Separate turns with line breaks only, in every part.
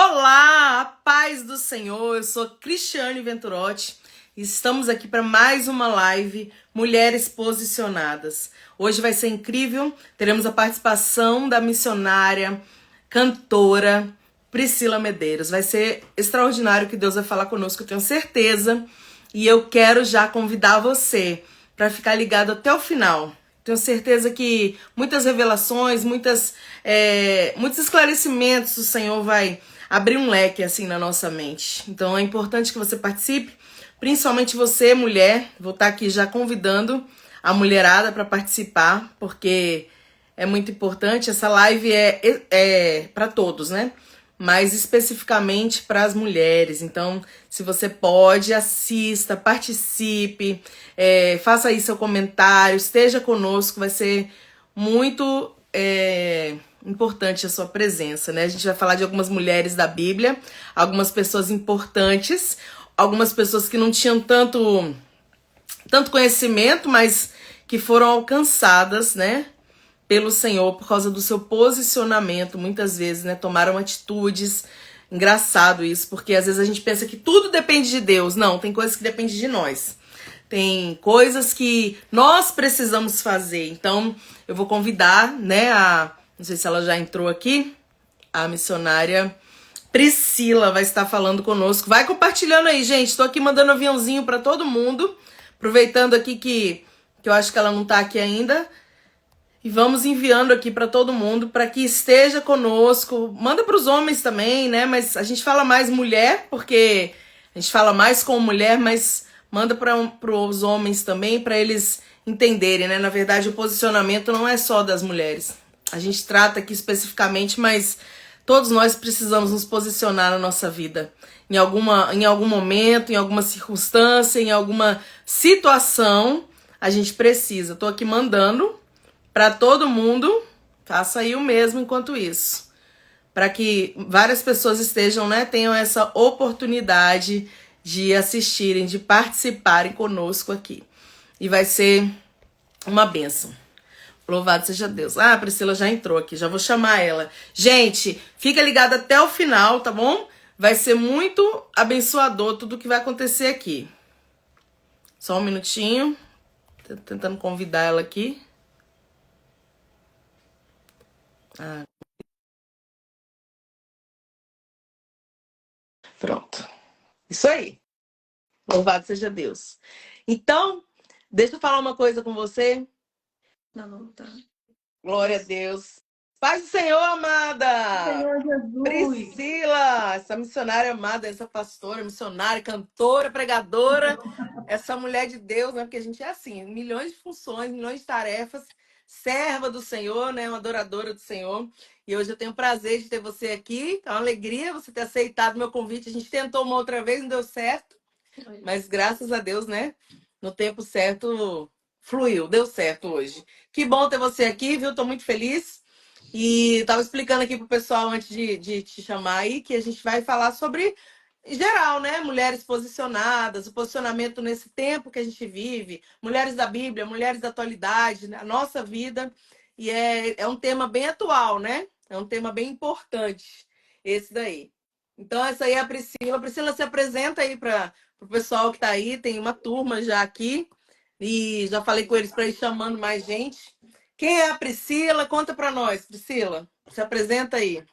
Olá, a paz do Senhor, eu sou Cristiane Venturotti e estamos aqui para mais uma live Mulheres Posicionadas. Hoje vai ser incrível, teremos a participação da missionária, cantora Priscila Medeiros. Vai ser extraordinário o que Deus vai falar conosco, eu tenho certeza, e eu quero já convidar você para ficar ligado até o final. Tenho certeza que muitas revelações, muitos esclarecimentos o Senhor vai abrir um leque assim na nossa mente. Então é importante que você participe, principalmente você, mulher. Vou estar aqui já convidando a mulherada para participar, porque é muito importante. Essa live é para todos, né? Mas especificamente para as mulheres. Então, se você pode, assista, participe, faça aí seu comentário, esteja conosco, vai ser muito importante a sua presença, né? A gente vai falar de algumas mulheres da Bíblia, algumas pessoas importantes, algumas pessoas que não tinham tanto conhecimento, mas que foram alcançadas, né, pelo Senhor por causa do seu posicionamento, muitas vezes, né, tomaram atitudes. Engraçado isso, porque às vezes a gente pensa que tudo depende de Deus. Não, tem coisas que dependem de nós. Tem coisas que nós precisamos fazer. Então, eu vou convidar, né, não sei se ela já entrou aqui, a missionária Priscila vai estar falando conosco. Vai compartilhando aí, gente. Estou aqui mandando aviãozinho para todo mundo. Aproveitando aqui que eu acho que ela não está aqui ainda. E vamos enviando aqui para todo mundo para que esteja conosco. Manda para os homens também, né? Mas a gente fala mais mulher, porque a gente fala mais com mulher, mas manda para os homens também, para eles entenderem, né? Na verdade, o posicionamento não é só das mulheres. A gente trata aqui especificamente, mas todos nós precisamos nos posicionar na nossa vida. Em algum momento, em alguma circunstância, em alguma situação, a gente precisa. Tô aqui mandando para todo mundo. Faça aí o mesmo enquanto isso. Para que várias pessoas estejam, né, tenham essa oportunidade de assistirem, de participarem conosco aqui. E vai ser uma bênção. Louvado seja Deus. Ah, a Priscila já entrou aqui, já vou chamar ela. Gente, fica ligado até o final, tá bom? Vai ser muito abençoador tudo que vai acontecer aqui. Só um minutinho. Tô tentando convidar ela aqui. Pronto. Isso aí. Louvado seja Deus. Então, deixa eu falar uma coisa com você.
Não tá.
Glória a Deus. Paz do Senhor, amada!
Senhor Jesus.
Priscila, essa missionária amada, essa pastora, missionária, cantora, pregadora, essa mulher de Deus, né? Porque a gente é assim, milhões de funções, milhões de tarefas, serva do Senhor, né? Uma adoradora do Senhor. E hoje eu tenho o prazer de ter você aqui. É uma alegria você ter aceitado meu convite. A gente tentou uma outra vez, não deu certo, mas graças a Deus, né? No tempo certo, fluiu, deu certo hoje. Que bom ter você aqui, viu? Tô muito feliz. E tava explicando aqui pro pessoal antes de te chamar aí que a gente vai falar sobre, em geral, né? Mulheres posicionadas, o posicionamento nesse tempo que a gente vive, mulheres da Bíblia, mulheres da atualidade, né? A nossa vida. E é um tema bem atual, né? É um tema bem importante, esse daí. Então, essa aí é a Priscila. A Priscila se apresenta aí para o pessoal que está aí, tem uma turma já aqui. E já falei com eles para ir chamando mais gente. Quem é a Priscila? Conta para nós, Priscila. Se apresenta aí.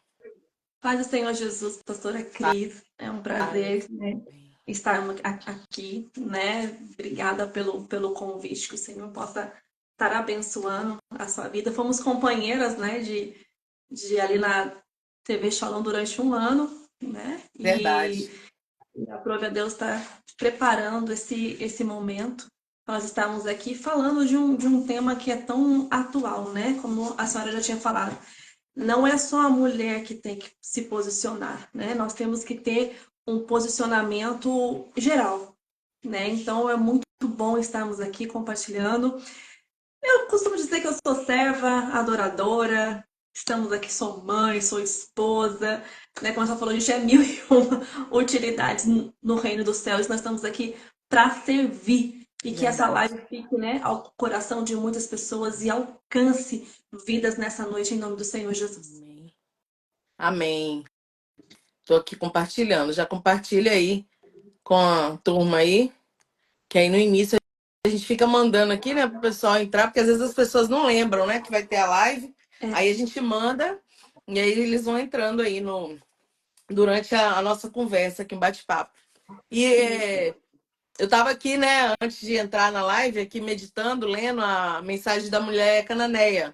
Paz do Senhor Jesus, pastora Cris. É um prazer, né, estar aqui, né? Obrigada pelo convite, que o Senhor possa estar abençoando a sua vida. Fomos companheiras, né, de ali na TV Shalom durante um ano, né?
Verdade.
E a prova Deus está preparando esse momento. Nós estamos aqui falando de um tema que é tão atual, né? Como a senhora já tinha falado. Não é só a mulher que tem que se posicionar, né? Nós temos que ter um posicionamento geral, né? Então é muito bom estarmos aqui compartilhando. Eu costumo dizer que eu sou serva, adoradora. Estamos aqui, sou mãe, sou esposa, né? Como você falou, a gente é mil e uma utilidades no reino dos céus. Nós estamos aqui para servir e que essa live fique, né, ao coração de muitas pessoas e alcance vidas nessa noite em nome do Senhor Jesus.
Amém. Amém. Tô aqui compartilhando. Já compartilha aí com a turma aí, que aí no início a gente fica mandando aqui, né, pro pessoal entrar, porque às vezes as pessoas não lembram, né, que vai ter a live.
É,
Aí a gente manda e aí eles vão entrando aí no durante a nossa conversa aqui, um bate-papo. E
isso.
eu tava aqui, né, antes de entrar na live, aqui meditando, lendo a mensagem da mulher cananeia.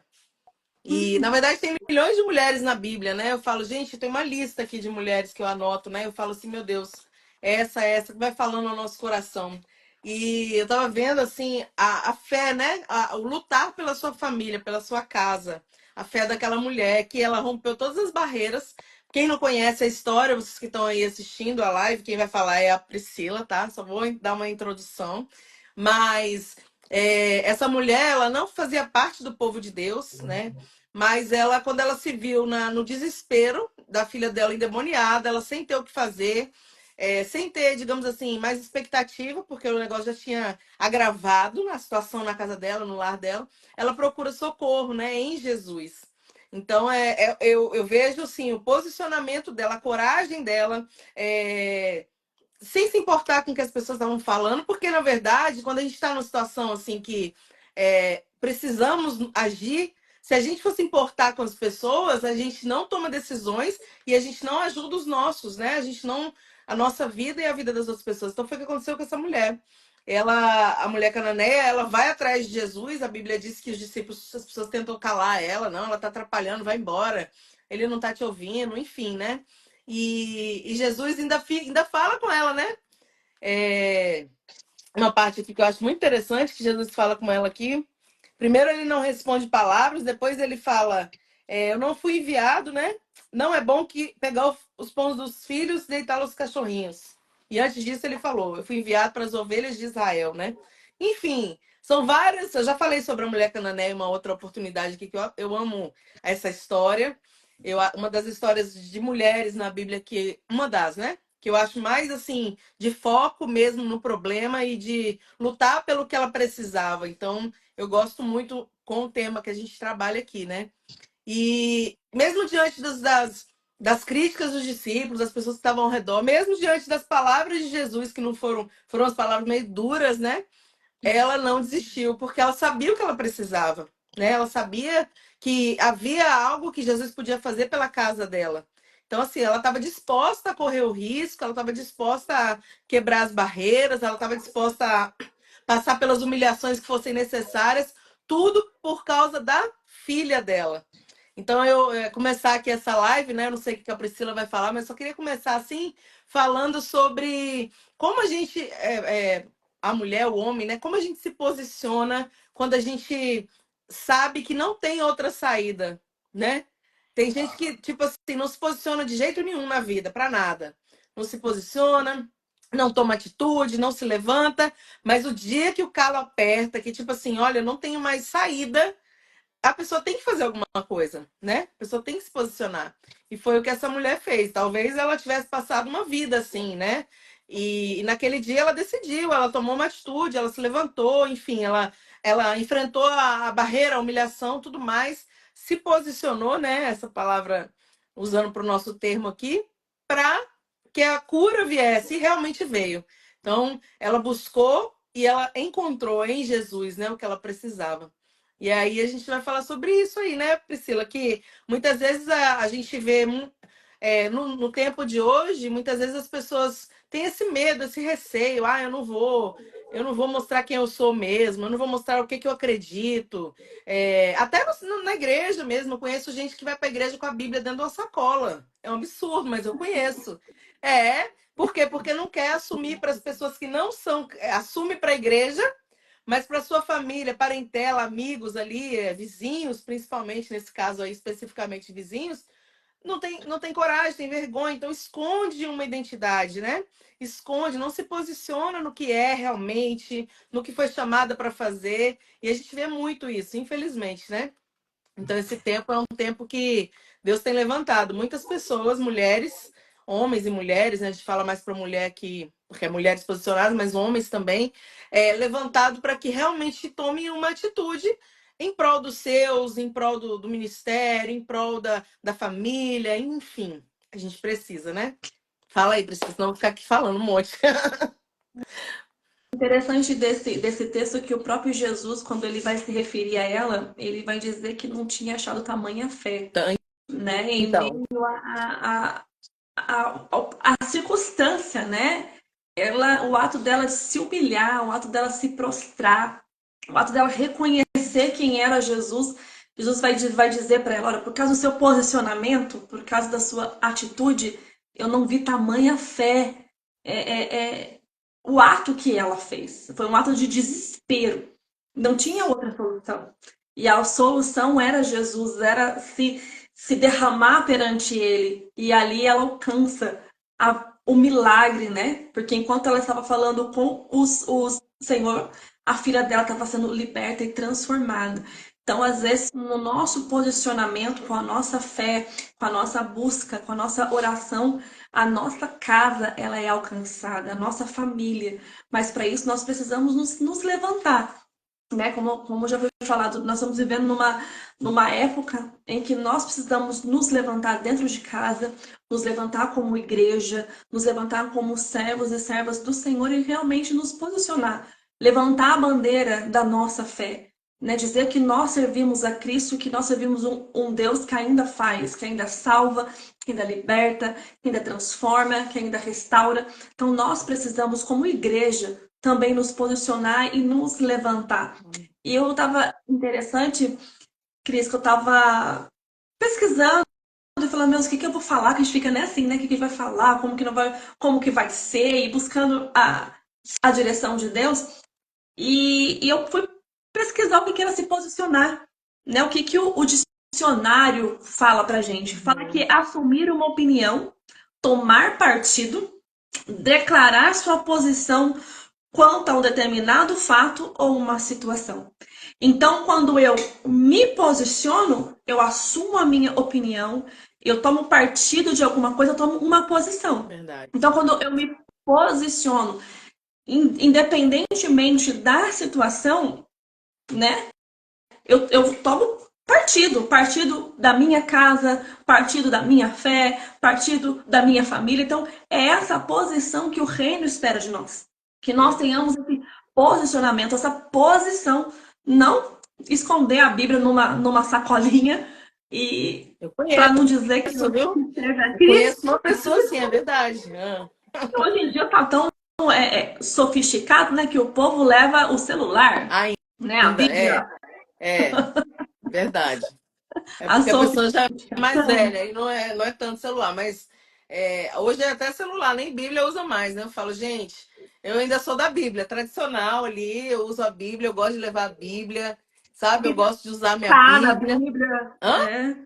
E, na
Hum,
verdade, tem milhões de mulheres na Bíblia, né? Eu falo, gente, tem uma lista aqui de mulheres que eu anoto, né? Eu falo assim, meu Deus, essa, que vai falando ao nosso coração. E eu tava vendo, assim, a fé, né? O lutar pela sua família, pela sua casa. A fé daquela mulher que ela rompeu todas as barreiras. Quem não conhece a história, vocês que estão aí assistindo a live, quem vai falar é a Priscila, tá? Só vou dar uma introdução. Mas essa mulher, ela não fazia parte do povo de Deus, né? Mas ela, quando ela se viu no desespero da filha dela endemoniada, ela sem ter o que fazer, sem ter, digamos assim, mais expectativa, porque o negócio já tinha agravado a situação na casa dela, no lar dela, ela procura socorro, né, em Jesus. Então, eu vejo, assim, o posicionamento dela, a coragem dela, sem se importar com o que as pessoas estavam falando, porque, na verdade, quando a gente está numa situação assim que precisamos agir, se a gente fosse importar com as pessoas, a gente não toma decisões e a gente não ajuda os nossos, né? A gente não. A nossa vida e a vida das outras pessoas. Então foi o que aconteceu com essa mulher. A mulher cananeia, ela vai atrás de Jesus. A Bíblia diz que os discípulos, as pessoas tentam calar ela, não, ela está atrapalhando, vai embora. Ele não está te ouvindo, enfim, né? E Jesus ainda fala com ela, né? É, uma parte aqui que eu acho muito interessante, que Jesus fala com ela aqui. Primeiro ele não responde palavras, depois ele fala, eu não fui enviado, né? Não é bom que pegar os pães dos filhos e deitá-los aos cachorrinhos. E antes disso ele falou, eu fui enviado para as ovelhas de Israel, né? Enfim, são várias. Eu já falei sobre a mulher cananeia em uma outra oportunidade aqui, que eu amo essa história. Uma das histórias de mulheres na Bíblia que. Uma das, né? Que eu acho mais assim, de foco mesmo no problema e de lutar pelo que ela precisava. Então, eu gosto muito com o tema que a gente trabalha aqui, né? E mesmo diante das críticas dos discípulos, das pessoas que estavam ao redor, mesmo diante das palavras de Jesus, que não foram as palavras meio duras, né? Ela não desistiu, porque ela sabia o que ela precisava, né? Ela sabia que havia algo que Jesus podia fazer pela casa dela. Então, assim, ela estava disposta a correr o risco, ela estava disposta a quebrar as barreiras, ela estava disposta a passar pelas humilhações que fossem necessárias, tudo por causa da filha dela. Então, eu começar aqui essa live, né? Eu não sei o que a Priscila vai falar, mas só queria começar assim, falando sobre como a gente, a mulher, o homem, né? Como a gente se posiciona quando a gente sabe que não tem outra saída, né? Tem gente que, tipo assim, não se posiciona de jeito nenhum na vida, para nada. Não se posiciona, não toma atitude, não se levanta, mas o dia que o calo aperta, que tipo assim, olha, eu não tenho mais saída, a pessoa tem que fazer alguma coisa, né? A pessoa tem que se posicionar. E foi o que essa mulher fez. Talvez ela tivesse passado uma vida assim, né? E naquele dia ela decidiu, ela tomou uma atitude, ela se levantou, enfim, ela enfrentou a barreira, a humilhação, tudo mais, se posicionou, né? Essa palavra usando para o nosso termo aqui, para que a cura viesse e realmente veio. Então, ela buscou e ela encontrou em Jesus, né, o que ela precisava. E aí a gente vai falar sobre isso aí, né, Priscila? Que muitas vezes a gente vê no tempo de hoje, muitas vezes as pessoas têm esse medo, esse receio, eu não vou mostrar quem eu sou mesmo, eu não vou mostrar o que, que eu acredito. Até na igreja mesmo, eu conheço gente que vai para a igreja com a Bíblia dentro de uma sacola. É um absurdo, mas eu conheço. Por quê? Porque não quer assumir para as pessoas que não são, assume para a igreja, mas para sua família, parentela, amigos ali, vizinhos, principalmente nesse caso aí, especificamente vizinhos, não tem coragem, tem vergonha, então esconde uma identidade, né? Esconde, não se posiciona no que é realmente, no que foi chamada para fazer, e a gente vê muito isso, infelizmente, né? Então, esse tempo é um tempo que Deus tem levantado muitas pessoas, mulheres, homens e mulheres, né? A gente fala mais para mulher que, porque é mulheres posicionadas, mas homens também, levantado para que realmente tomem uma atitude em prol dos seus, em prol do ministério, em prol da família, enfim. A gente precisa, né? Fala aí, Priscila, senão eu vou ficar aqui falando um monte.
Interessante desse texto que o próprio Jesus, quando ele vai se referir a ela, ele vai dizer que não tinha achado tamanha fé, né? Em
Então,
meio a circunstância, né? O ato dela de se humilhar, o ato dela se prostrar, o ato dela reconhecer quem era Jesus. Jesus vai dizer para ela: olha, por causa do seu posicionamento, por causa da sua atitude, eu não vi tamanha fé. É o ato que ela fez. Foi um ato de desespero. Não tinha outra solução. E a solução era Jesus, era se derramar perante ele. E ali ela alcança o milagre, né? Porque enquanto ela estava falando com o Senhor, a filha dela estava sendo liberta e transformada. Então, às vezes, no nosso posicionamento, com a nossa fé, com a nossa busca, com a nossa oração, a nossa casa ela é alcançada, a nossa família. Mas para isso nós precisamos nos levantar, né? Como já foi falado, nós estamos vivendo numa época em que nós precisamos nos levantar dentro de casa, nos levantar como igreja, nos levantar como servos e servas do Senhor e realmente nos posicionar, levantar a bandeira da nossa fé. Né, dizer que nós servimos a Cristo, que nós servimos um Deus que ainda faz, que ainda salva, que ainda liberta, que ainda transforma, que ainda restaura. Então nós precisamos, como igreja, também nos posicionar e nos levantar. E eu estava interessante, Cris, que eu estava pesquisando e falando, meu, o que eu vou falar? Que a gente fica né, assim, né? O que a gente vai falar? Como que não vai, como que vai ser? E buscando a direção de Deus. E eu fui pesquisar o que era se posicionar, né? O que o dicionário fala pra gente? Fala que é assumir uma opinião, tomar partido, declarar sua posição quanto a um determinado fato ou uma situação. Então, quando eu me posiciono, eu assumo a minha opinião, eu tomo partido de alguma coisa, eu tomo uma posição.
verdade.
Então, quando eu me posiciono, independentemente da situação, né, eu tomo partido da minha casa, partido da minha fé, partido da minha família. Então, é essa posição que o reino espera de nós. Que nós tenhamos esse posicionamento, essa posição, não esconder a Bíblia numa sacolinha e
Eu
para
conheço,
não dizer que eu
viu?
serve a
Eu conheço
Cristo.
uma pessoa assim, é verdade.
Hoje em dia tá tão sofisticado, né, que o povo leva o celular, né, a
Ainda,
Bíblia,
verdade. É
a
porque a pessoa já é mais
sofisticação.
velha e não é tanto celular, mas hoje é até celular, nem Bíblia usa mais, né? Eu falo, gente, eu ainda sou da Bíblia, tradicional ali, eu uso a Bíblia, eu gosto de levar a Bíblia, sabe? Eu gosto de usar a minha
Na
Bíblia.
Bíblia,
Hã?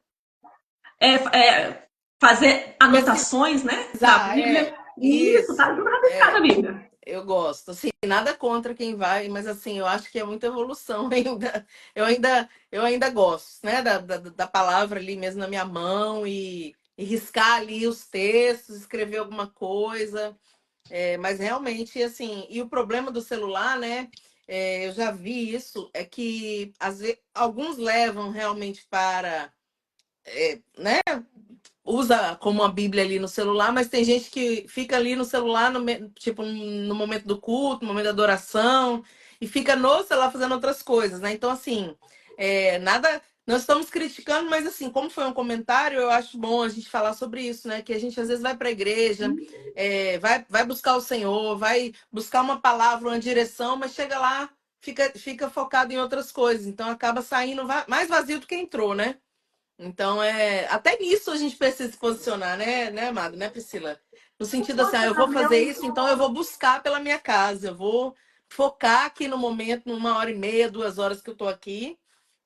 fazer anotações, né, da
Pesquisar,
Bíblia. E isso, tá
isso.
tudo rabiscado na Bíblia.
Eu gosto, assim, nada contra quem vai, mas assim, eu acho que é muita evolução ainda. Eu ainda gosto, né, da palavra ali mesmo na minha mão e riscar ali os textos, escrever alguma coisa. Mas realmente, assim, e o problema do celular, né? Eu já vi isso, é que às vezes, alguns levam realmente para, né? Usa como a Bíblia ali no celular, mas tem gente que fica ali no celular, tipo, no momento do culto, no momento da adoração, e fica no celular fazendo outras coisas, né? Então, assim, nada. Nós estamos criticando, mas assim, como foi um comentário, eu acho bom a gente falar sobre isso, né? Que a gente às vezes vai para a igreja, vai buscar o Senhor, vai buscar uma palavra, uma direção, mas chega lá, fica focado em outras coisas. Então acaba saindo mais vazio do que entrou, né? Então, até nisso a gente precisa se posicionar, né, amado, né, Priscila? No
O
sentido assim, eu vou fazer
posicionamento,
isso, então eu vou buscar pela minha casa, eu vou focar aqui no momento, numa hora e meia, 2 horas que eu tô aqui,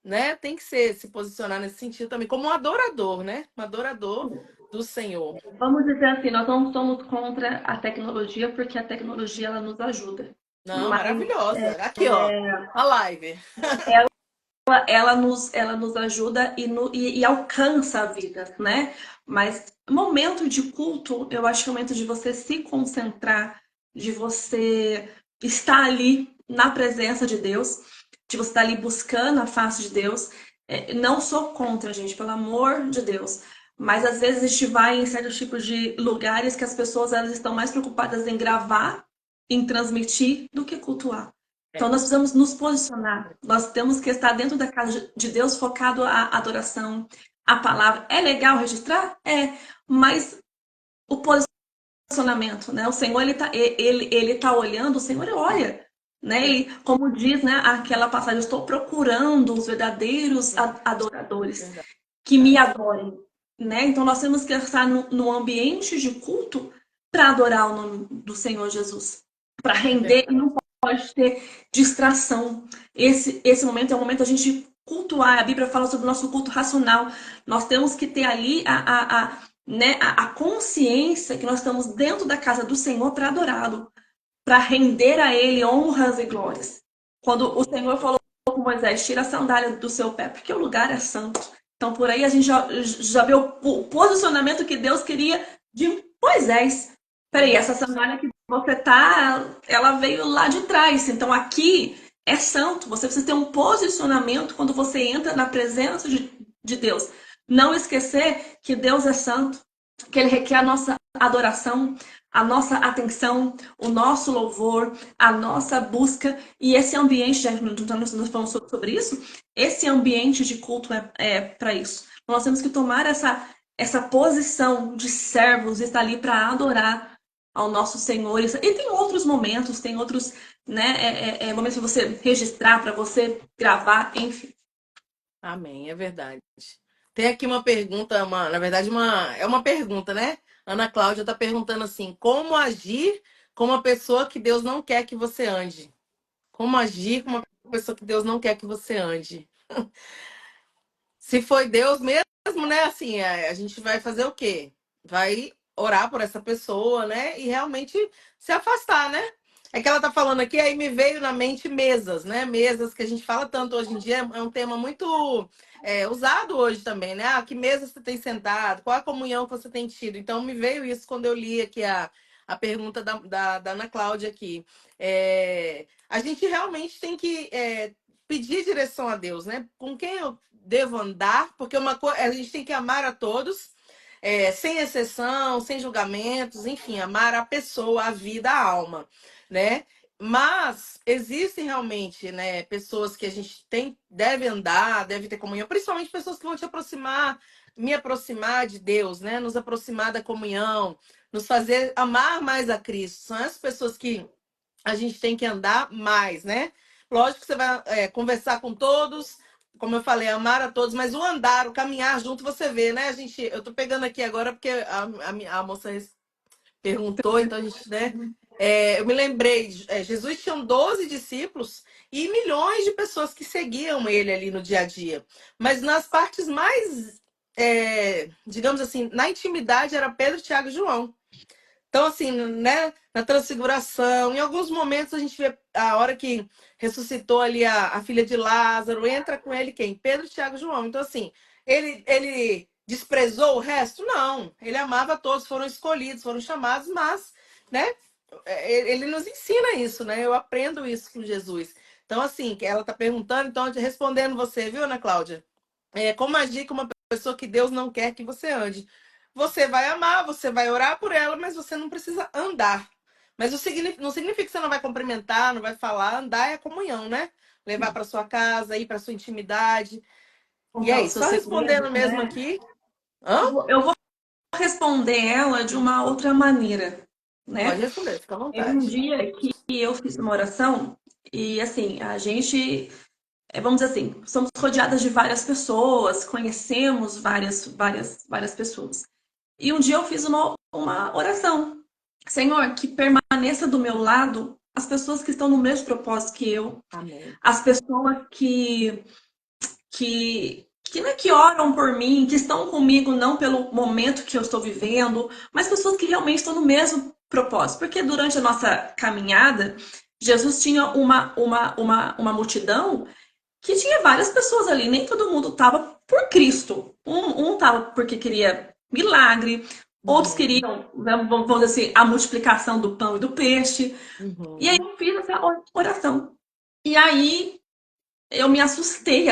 né? Tem que se posicionar nesse sentido também, como um adorador, né? Um adorador do Senhor.
vamos dizer assim, nós não somos contra a tecnologia, porque a tecnologia ela nos ajuda.
Não,
Mas
maravilhosa. Aqui, ó, a live.
ela nos ajuda e alcança a vida, né? Mas momento de culto, eu acho que é o momento de você se concentrar, de você estar ali na presença de Deus, de você estar ali buscando a face de Deus. Não sou contra, gente, pelo amor de Deus. Mas às vezes a gente vai em certos tipos de lugares que as pessoas elas estão mais preocupadas em gravar, em transmitir, do que cultuar. Então
É.
nós precisamos nos posicionar. Nós temos que estar dentro da casa de Deus focado à adoração, à palavra. É legal registrar? É, mas o posicionamento, né? O Senhor ele tá olhando, o Senhor olha, né? Ele, como diz, né, aquela passagem, eu estou procurando os verdadeiros adoradores que me
Verdade.
adorem, né? Então nós temos que estar no ambiente de culto para adorar o nome do Senhor Jesus, para
É
render e
verdade.
não pode ter distração. Esse momento é o momento da gente cultuar. A Bíblia fala sobre o nosso culto racional. Nós temos que ter ali né, a consciência que nós estamos dentro da casa do Senhor para adorá-lo, para render a Ele honras e glórias. Quando o Senhor falou com Moisés, tira a sandália do seu pé, porque o lugar é santo. Então, por aí a gente já vê o posicionamento que Deus queria de Moisés. Peraí, essa
Verdade.
sandália que você tá, ela veio lá de trás. Então, aqui é santo. Você precisa ter um posicionamento quando você entra na presença de Deus. Não esquecer que Deus é santo, que Ele requer a nossa adoração, a nossa atenção, o nosso louvor, a nossa busca. E esse ambiente, já que nós falamos sobre isso, esse ambiente de culto é para isso. Nós temos que tomar essa posição de servos, estar ali para adorar ao nosso Senhor. E tem outros momentos, tem outros, né, momentos para você registrar, para você gravar, enfim.
Amém, é verdade. Tem aqui uma pergunta, na verdade, é uma pergunta, né? Ana Cláudia está perguntando assim: como agir com uma pessoa que Deus não quer que você ande? Como agir com uma pessoa que Deus não quer que você ande? Se foi Deus mesmo, né? Assim, a gente vai fazer o quê? Vai orar por essa pessoa, né? E realmente se afastar, né? É que ela tá falando aqui, aí me veio na mente mesas, né? Mesas que a gente fala tanto hoje em dia, é um tema muito usado hoje também, né? Ah, que mesa você tem sentado? Qual a comunhão que você tem tido? Então me veio isso quando eu li aqui a pergunta da Ana Cláudia aqui. A gente realmente tem que pedir direção a Deus, né? Com quem eu devo andar? Porque a gente tem que amar a todos, sem exceção, sem julgamentos, enfim, amar a pessoa, a vida, a alma, né? Mas existem realmente, né, pessoas que a gente deve andar, deve ter comunhão, principalmente pessoas que vão te aproximar, me aproximar de Deus, né? Nos aproximar da comunhão, nos fazer amar mais a Cristo. São as pessoas que a gente tem que andar mais, né? Lógico que você vai conversar com todos, como eu falei, amar a todos, mas o andar, o caminhar junto, você vê, né? Eu tô pegando aqui agora porque a moça perguntou, então a gente, né? Eu me lembrei, Jesus tinha 12 discípulos e milhões de pessoas que seguiam ele ali no dia a dia. Mas nas partes mais, digamos assim, na intimidade era Pedro, Tiago e João. Então, assim, né, na transfiguração, em alguns momentos a gente vê a hora que ressuscitou ali a filha de Lázaro, entra com ele quem? Pedro, Tiago e João. Então, assim, ele desprezou o resto? Não. Ele amava todos, foram escolhidos, foram chamados, mas, né, ele nos ensina isso, né? Eu aprendo isso com Jesus. Então, assim, ela está perguntando, então, respondendo você, viu, Ana Cláudia? Como agir com uma pessoa que Deus não quer que você ande? Você vai amar, você vai orar por ela, mas você não precisa andar. Mas não significa que você não vai cumprimentar, não vai falar. Andar é comunhão, né? Levar para sua casa, ir para sua intimidade. E
Contar
é
os
isso.
seus
Só respondendo
segredos,
mesmo
né?
aqui. Hã?
Eu vou responder ela de uma outra maneira,
Pode
né?
responder, fica à
Teve um
vontade.
dia que eu fiz uma oração e, assim, a gente, vamos dizer assim, somos rodeadas de várias pessoas, conhecemos várias pessoas. E um dia eu fiz uma oração. Senhor, que permaneça do meu lado as pessoas que estão no mesmo propósito que eu,
Amém.
as pessoas que oram por mim, que estão comigo não pelo momento que eu estou vivendo, mas pessoas que realmente estão no mesmo propósito. Porque durante a nossa caminhada, Jesus tinha uma multidão que tinha várias pessoas ali, nem todo mundo estava por Cristo. Um estava porque queria milagre, outros
Uhum.
queriam, vamos dizer assim, a multiplicação do pão e do peixe. E aí
Uhum.
eu fiz essa oração. E aí eu me assustei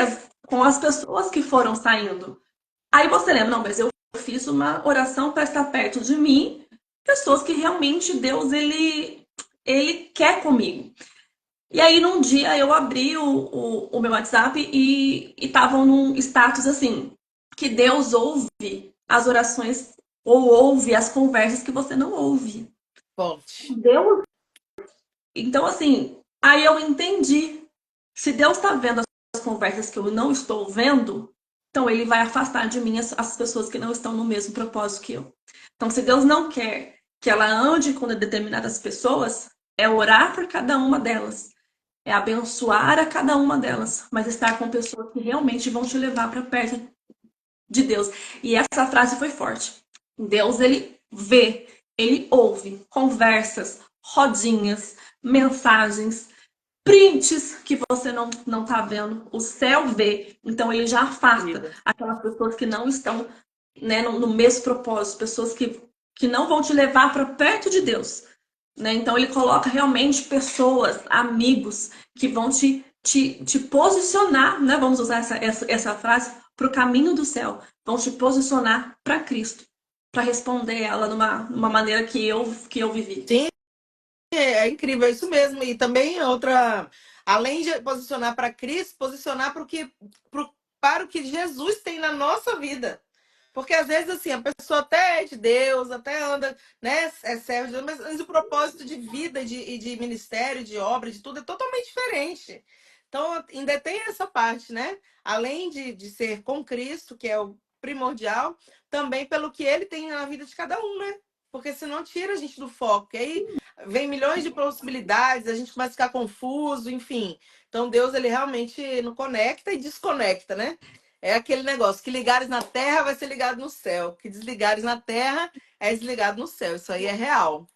com as pessoas que foram saindo. Aí você lembra, não, mas eu fiz uma oração para estar perto de mim, pessoas que realmente Deus ele quer comigo. E aí num dia eu abri o meu WhatsApp e estavam num status assim, que Deus ouve as orações ou ouve as conversas que você não ouve.
Forte.
Deus. Então assim, aí eu entendi. Se Deus está vendo as conversas que eu não estou vendo, então ele vai afastar de mim as pessoas que não estão no mesmo propósito que eu. Então, se Deus não quer que ela ande com determinadas pessoas, é orar por cada uma delas, é abençoar a cada uma delas, mas estar com pessoas que realmente vão te levar para perto de Deus. E essa frase foi forte. Deus, ele vê, ele ouve conversas, rodinhas, mensagens, prints que você não tá vendo, o céu vê, então ele já afasta
Vida.
aquelas pessoas que não estão, né, no mesmo propósito, pessoas que não vão te levar para perto de Deus, né? Então ele coloca realmente pessoas, amigos que vão te posicionar, né? Vamos usar essa frase para o caminho do céu, vão te posicionar para Cristo, para responder ela numa maneira que eu vivi.
Sim, é incrível, é isso mesmo. E também outra, além de posicionar para Cristo, posicionar para o que Jesus tem na nossa vida. Porque às vezes assim, a pessoa até é de Deus, até anda, né, é servo de Deus, mas o propósito de vida e de ministério, de obra, de tudo é totalmente diferente. Então, ainda tem essa parte, né? Além de ser com Cristo, que é o primordial, também pelo que ele tem na vida de cada um, né? Porque senão tira a gente do foco. E aí vem milhões de possibilidades, a gente começa a ficar confuso, enfim. Então, Deus, ele realmente não conecta e desconecta, né? É aquele negócio, que ligares na terra vai ser ligado no céu, que desligares na terra é desligado no céu. Isso aí é real.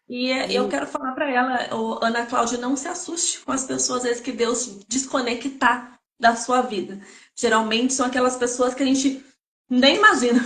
E eu
E
quero falar para ela, Ana Cláudia, não se assuste com as pessoas, às vezes, que Deus desconectar da sua vida. Geralmente são aquelas pessoas que a gente nem imagina.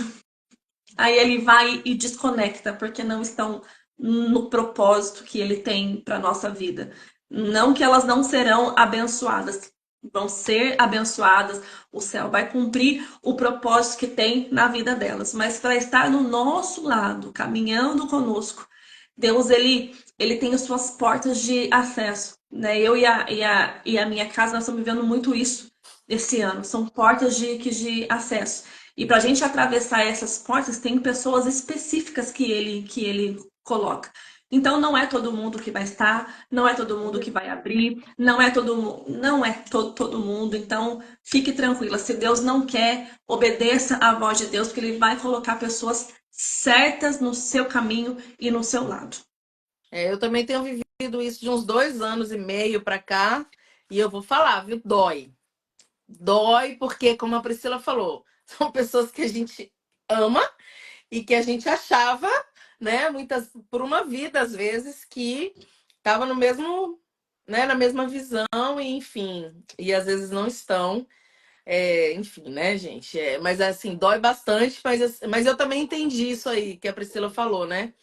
Aí ele vai e desconecta, porque não estão no propósito que ele tem para nossa vida. Não que elas não serão abençoadas, vão ser abençoadas, o céu vai cumprir o propósito que tem na vida delas, mas para estar no nosso lado, caminhando conosco, Deus ele tem as suas portas de acesso, né? Eu e a minha casa nós estamos vivendo muito isso esse ano, são portas de acesso. E para a gente atravessar essas portas, tem pessoas específicas que ele coloca. Então não é todo mundo que vai estar, não é todo mundo que vai abrir, não é todo mundo. Então fique tranquila, se Deus não quer, obedeça à voz de Deus, porque ele vai colocar pessoas certas no seu caminho e no seu lado.
eu também tenho vivido isso de uns 2 anos e meio para cá, e eu vou falar, viu? Dói. Dói porque, como a Priscila falou, são pessoas que a gente ama e que a gente achava, né, muitas por uma vida às vezes que estava no mesmo, né, na mesma visão e enfim, e às vezes não estão. Enfim, né, gente? Mas assim, dói bastante, mas eu também entendi isso aí que a Priscila falou, né?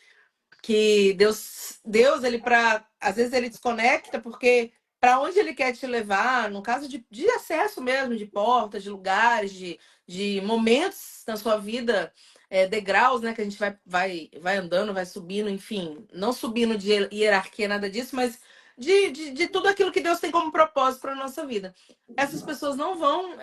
Que Deus ele para às vezes ele desconecta porque para onde ele quer te levar, no caso de acesso mesmo, de portas, de lugares, de momentos na sua vida, degraus, né, que a gente vai andando, vai subindo, enfim, não subindo de hierarquia, nada disso, mas de tudo aquilo que Deus tem como propósito para nossa vida. Essas pessoas não vão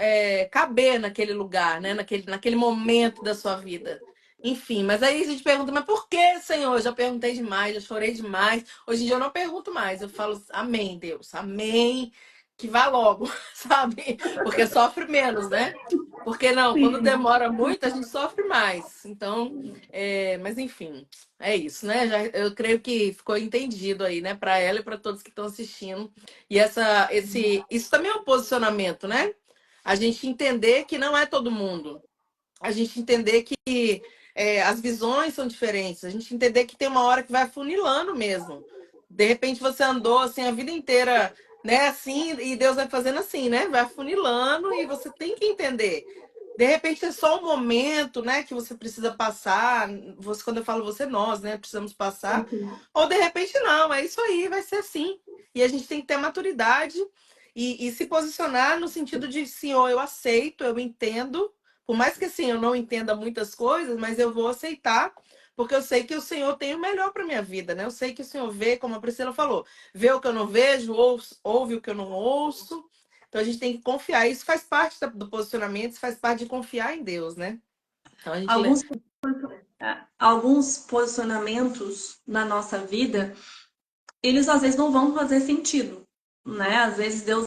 caber naquele lugar, né, naquele momento da sua vida. Enfim, mas aí a gente pergunta, mas por que, Senhor? Eu já perguntei demais, já chorei demais. Hoje em dia eu não pergunto mais, eu falo, amém, Deus, amém, que vá logo, sabe? Porque sofre menos, né? Porque não, quando
Sim.
demora muito, a gente sofre mais. Então, mas enfim, é isso, né? Eu creio que ficou entendido aí, né, para ela e para todos que estão assistindo. E isso também é um posicionamento, né? A gente entender que não é todo mundo, a gente entender que as visões são diferentes, a gente entender que tem uma hora que vai funilando mesmo. De repente você andou assim a vida inteira, né, assim, e Deus vai fazendo assim, né? Vai funilando e você tem que entender. De repente é só um momento, né, que você precisa passar. Você, quando eu falo você, nós, né, precisamos passar. Ou de repente não, é isso aí, vai ser assim. E a gente tem que ter maturidade e se posicionar no sentido de, Senhor, eu aceito, eu entendo, Por mais que assim eu não entenda muitas coisas, mas eu vou aceitar, porque eu sei que o Senhor tem o melhor para minha vida, né? Eu sei que o Senhor vê, como a Priscila falou, vê o que eu não vejo, ouve o que eu não ouço. Então a gente tem que confiar. Isso faz parte do posicionamento, isso faz parte de confiar em Deus, né? Então a gente
Alguns posicionamentos na nossa vida, eles às vezes não vão fazer sentido, né? Às vezes Deus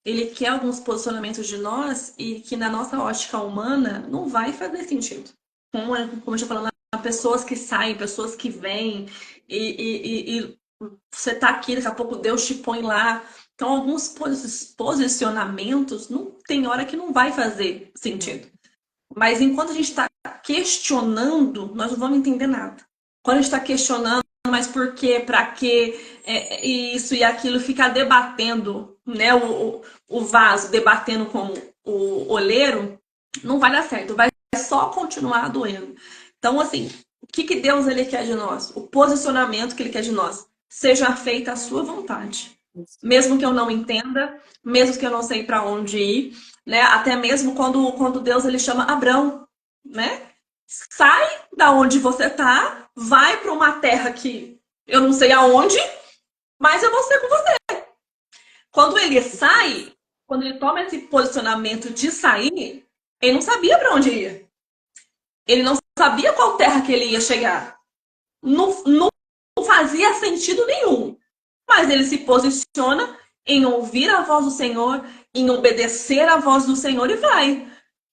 ele quer alguns posicionamentos de nós e que na nossa ótica humana não vai fazer sentido. Como eu já falando, há pessoas que saem, pessoas que vêm e você tá aqui, daqui a pouco Deus te põe lá. Então, alguns posicionamentos não tem hora que não vai fazer sentido. Mas enquanto a gente está questionando, nós não vamos entender nada. Quando a gente está questionando, mas por quê, para quê, isso e aquilo, ficar debatendo, né, o vaso, debatendo com o oleiro, não vai dar certo, vai só continuar doendo. Então, assim, o que Deus ele quer de nós? O posicionamento que ele quer de nós. Seja feita a sua vontade. Mesmo que eu não entenda, mesmo que eu não sei para onde ir, né? Até mesmo quando Deus ele chama Abrão, né? Sai da onde você tá, vai para uma terra que eu não sei aonde, mas eu vou ser com você. Quando ele sai, quando ele toma esse posicionamento de sair, ele não sabia para onde ia. Ele não sabia qual terra que ele ia chegar. Não fazia sentido nenhum. Mas ele se posiciona em ouvir a voz do Senhor, em obedecer a voz do Senhor e vai.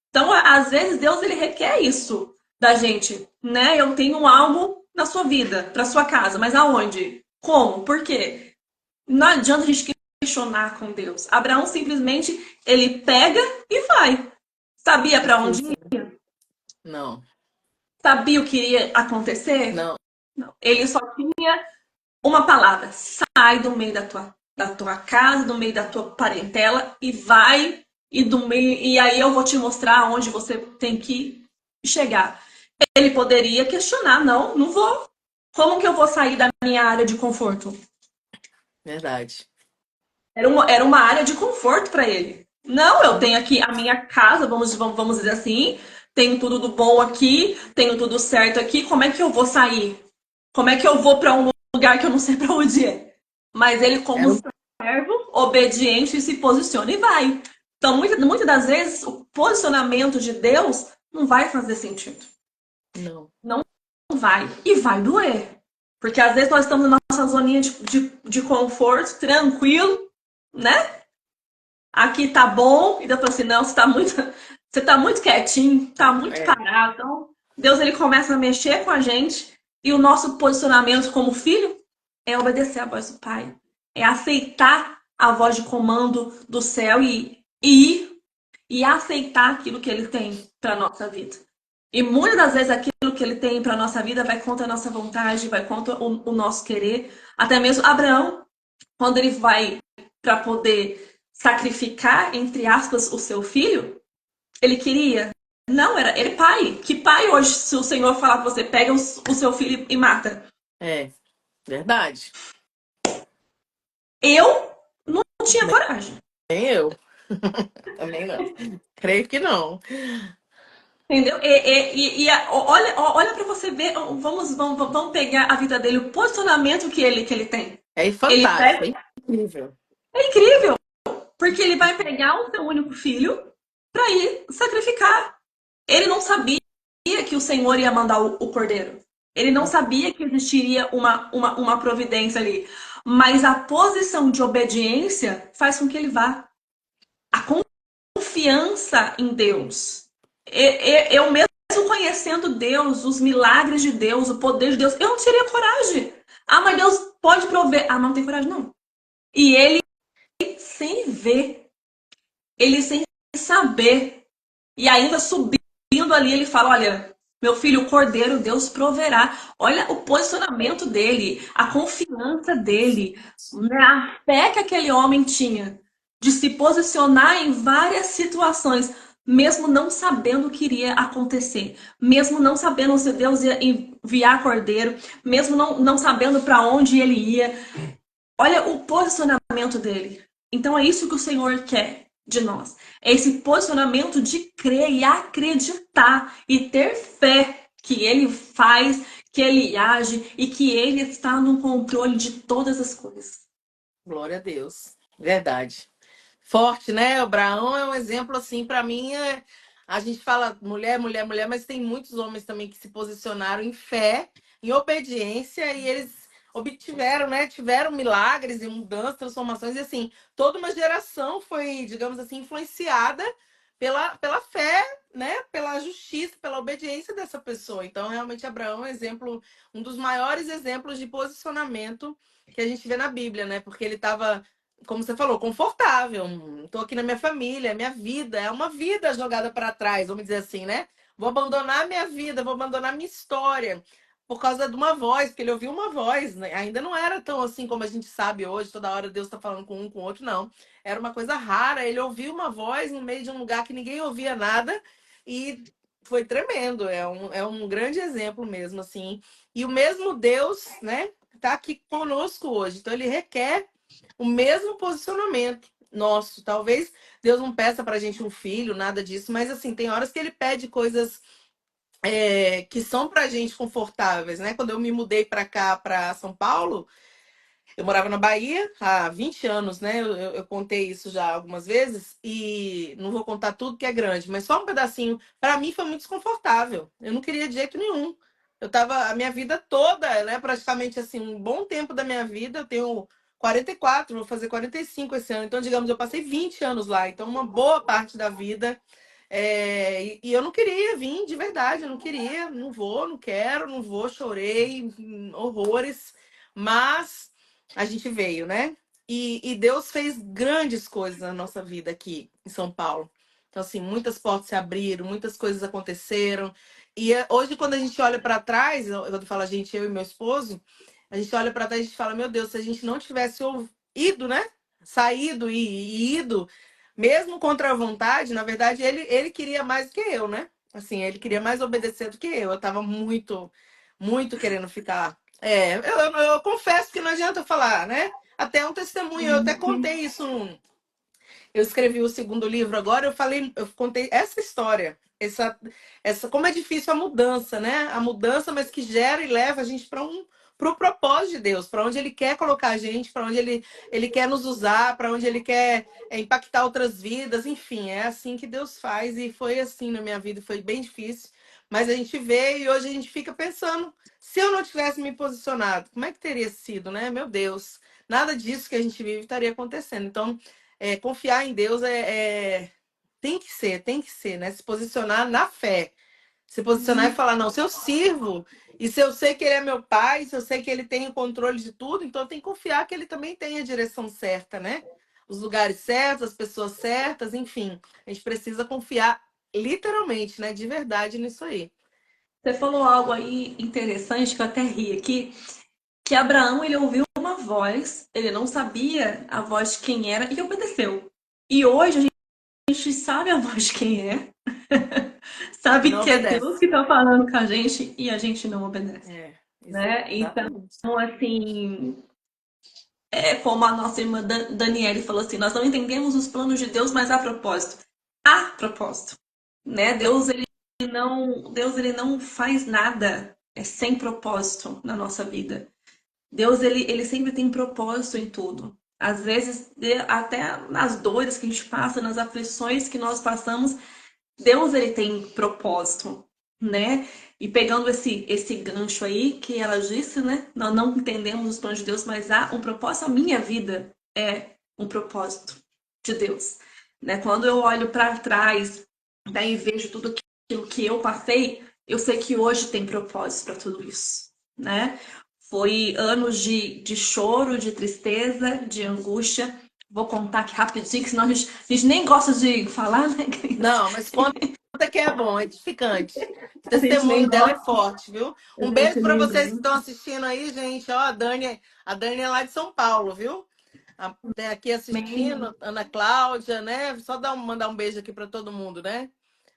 Então, às vezes, Deus ele requer isso da gente, né? Eu tenho algo na sua vida, para sua casa, mas aonde? Como? Por quê? Não adianta a gente questionar com Deus. Abraão simplesmente ele pega e vai. Sabia para onde ia?
não.
Sabia o que iria acontecer?
Não.
Não. Ele só tinha uma palavra: sai do meio da tua casa, do meio da tua parentela e vai e aí eu vou te mostrar onde você tem que chegar. Ele poderia questionar: não vou. Como que eu vou sair da minha área de conforto?
Verdade.
Era uma área de conforto para ele. Não, eu tenho aqui a minha casa, vamos dizer assim, tenho tudo do bom aqui, tenho tudo certo aqui, como é que eu vou sair? Como é que eu vou para um lugar que eu não sei para onde é? Mas ele, como servo, obediente, se posiciona e vai. Então, muitas das vezes, o posicionamento de Deus não vai fazer sentido.
Não.
Não vai. E vai doer. Porque às vezes nós estamos na nossa zoninha de conforto, tranquilo, né? Aqui tá bom. E depois assim, não, você tá muito quietinho, tá muito parado. Então, Deus ele começa a mexer com a gente. E o nosso posicionamento como filho é obedecer a voz do Pai. É aceitar a voz de comando do céu e ir e aceitar aquilo que ele tem para nossa vida. E muitas das vezes aquilo que ele tem para nossa vida vai contra a nossa vontade, vai contra o nosso querer. Até mesmo Abraão, quando ele vai para poder sacrificar, entre aspas, o seu filho, ele queria. Não, era ele pai. Que pai hoje, se o Senhor falar para você, pega o seu filho e mata?
É, verdade.
Eu não tinha coragem.
Nem eu. Também não. Creio que não.
Entendeu? Olha para você ver, vamos pegar a vida dele, o posicionamento que ele tem.
É
Ele
fantástico,
pega,
é incrível.
é incrível, porque ele vai pegar o seu único filho para ir sacrificar. Ele não sabia que o Senhor ia mandar o cordeiro. Ele não sabia que existiria uma providência ali. Mas a posição de obediência faz com que ele vá. A confiança em Deus. Eu mesmo conhecendo Deus, os milagres de Deus, o poder de Deus, eu não teria coragem. Ah, mas Deus pode prover. Ah, mas não tem coragem, não. E ele sem ver, ele sem saber, e ainda subindo ali, ele fala: olha, meu filho, o cordeiro, Deus proverá. Olha o posicionamento dele, a confiança dele, né? A fé que aquele homem tinha de se posicionar em várias situações, mesmo não sabendo o que iria acontecer, mesmo não sabendo se Deus ia enviar cordeiro, mesmo não sabendo para onde ele ia. Olha o posicionamento dele. Então é isso que o Senhor quer de nós. É esse posicionamento de crer e acreditar e ter fé que ele faz, que ele age e que ele está no controle de todas as coisas.
Glória a Deus. Verdade. Forte, né? O Abraão é um exemplo assim, para mim a gente fala mulher, mulher, mulher, mas tem muitos homens também que se posicionaram em fé, em obediência e eles obtiveram, né? Tiveram milagres e mudanças, transformações e assim, toda uma geração foi, digamos assim, influenciada pela fé, né? Pela justiça, pela obediência dessa pessoa. Então, realmente Abraão é um exemplo, um dos maiores exemplos de posicionamento que a gente vê na Bíblia, né? Porque ele estava, como você falou, confortável. Estou aqui na minha família, minha vida, é uma vida jogada para trás, vamos dizer assim, né? Vou abandonar minha vida, vou abandonar minha história por causa de uma voz, porque ele ouviu uma voz, né? Ainda não era tão assim como a gente sabe hoje, toda hora Deus está falando com um, com o outro, não. Era uma coisa rara, ele ouviu uma voz no meio de um lugar que ninguém ouvia nada e foi tremendo, é um grande exemplo mesmo, assim. E o mesmo Deus, né, tá aqui conosco hoje, então ele requer o mesmo posicionamento nosso. Talvez Deus não peça pra gente um filho, nada disso, mas assim, tem horas que ele pede coisas que são pra gente confortáveis, né? Quando eu me mudei pra cá, pra São Paulo, eu morava na Bahia há 20 anos, né? Eu contei isso já algumas vezes e não vou contar tudo que é grande, mas só um pedacinho. Para mim foi muito desconfortável. Eu não queria de jeito nenhum. Eu tava a minha vida toda, né? Praticamente assim, um bom tempo da minha vida. Eu tenho 44, vou fazer 45 esse ano. Então, digamos, eu passei 20 anos lá. Então, uma boa parte da vida. E eu não queria vir de verdade, eu não queria, não vou, não quero, não vou, chorei horrores. Mas a gente veio, né? E Deus fez grandes coisas na nossa vida aqui em São Paulo. Então, assim, muitas portas se abriram, muitas coisas aconteceram. E hoje, quando a gente olha para trás, quando fala a gente, eu e meu esposo, a gente olha para trás e a gente fala: meu Deus, se a gente não tivesse ido, né? Saído e ido, mesmo contra a vontade, na verdade, ele queria mais do que eu, né? Assim, ele queria mais obedecer do que eu. Eu tava muito, muito querendo ficar. Eu confesso que não adianta eu falar, né? Até um testemunho, eu até contei isso. Eu escrevi o segundo livro agora, eu contei essa história. Como é difícil a mudança, né? A mudança, mas que gera e leva a gente para o propósito de Deus, para onde Ele quer colocar a gente, para onde ele quer nos usar, para onde Ele quer impactar outras vidas, enfim, é assim que Deus faz, e foi assim na minha vida, foi bem difícil, mas a gente vê e hoje a gente fica pensando, se eu não tivesse me posicionado, como é que teria sido, né? Meu Deus, nada disso que a gente vive estaria acontecendo. Então, confiar em Deus tem que ser, né? Se posicionar na fé. Se posicionar e falar, não, se eu sirvo, e se eu sei que ele é meu pai, se eu sei que ele tem o controle de tudo, então eu tenho que confiar que ele também tem a direção certa, né? Os lugares certos, as pessoas certas, enfim. A gente precisa confiar literalmente, né? De verdade nisso aí.
Você falou algo aí interessante que eu até ri aqui, que Abraão ele ouviu uma voz, ele não sabia a voz de quem era e obedeceu. E hoje a gente sabe a voz de quem é,
E
sabe
não
que é Deus
obedece.
que está falando com a gente e a gente não obedece, né? Então,
Exatamente.
assim, é como a nossa irmã Daniele falou assim, nós não entendemos os planos de Deus, mas há propósito. Há propósito, né? Deus ele não faz nada sem propósito na nossa vida. Deus ele sempre tem propósito em tudo. Às vezes, até nas dores que a gente passa, nas aflições que nós passamos, Deus ele tem propósito, né? E pegando esse gancho aí que ela disse, né? Nós não entendemos os planos de Deus, mas há um propósito. A minha vida é um propósito de Deus, né? Quando eu olho para trás, daí vejo tudo aquilo que eu passei, eu sei que hoje tem propósito para tudo isso, né? Foi anos de choro, de tristeza, de angústia. Vou contar aqui rapidinho, que senão a gente nem gosta de falar, né, Cris?
Não, mas conta que é bom, é edificante. O
A gente nem
testemunho dela é
gosta,
forte, viu?
a
Um beijo
gente
para
nem
vocês que
gosta.
estão assistindo aí, gente. Ó, a Dani é lá de São Paulo, viu? Tem aqui
Amém.
assistindo, Ana Cláudia, né? Só mandar um beijo aqui para todo mundo, né?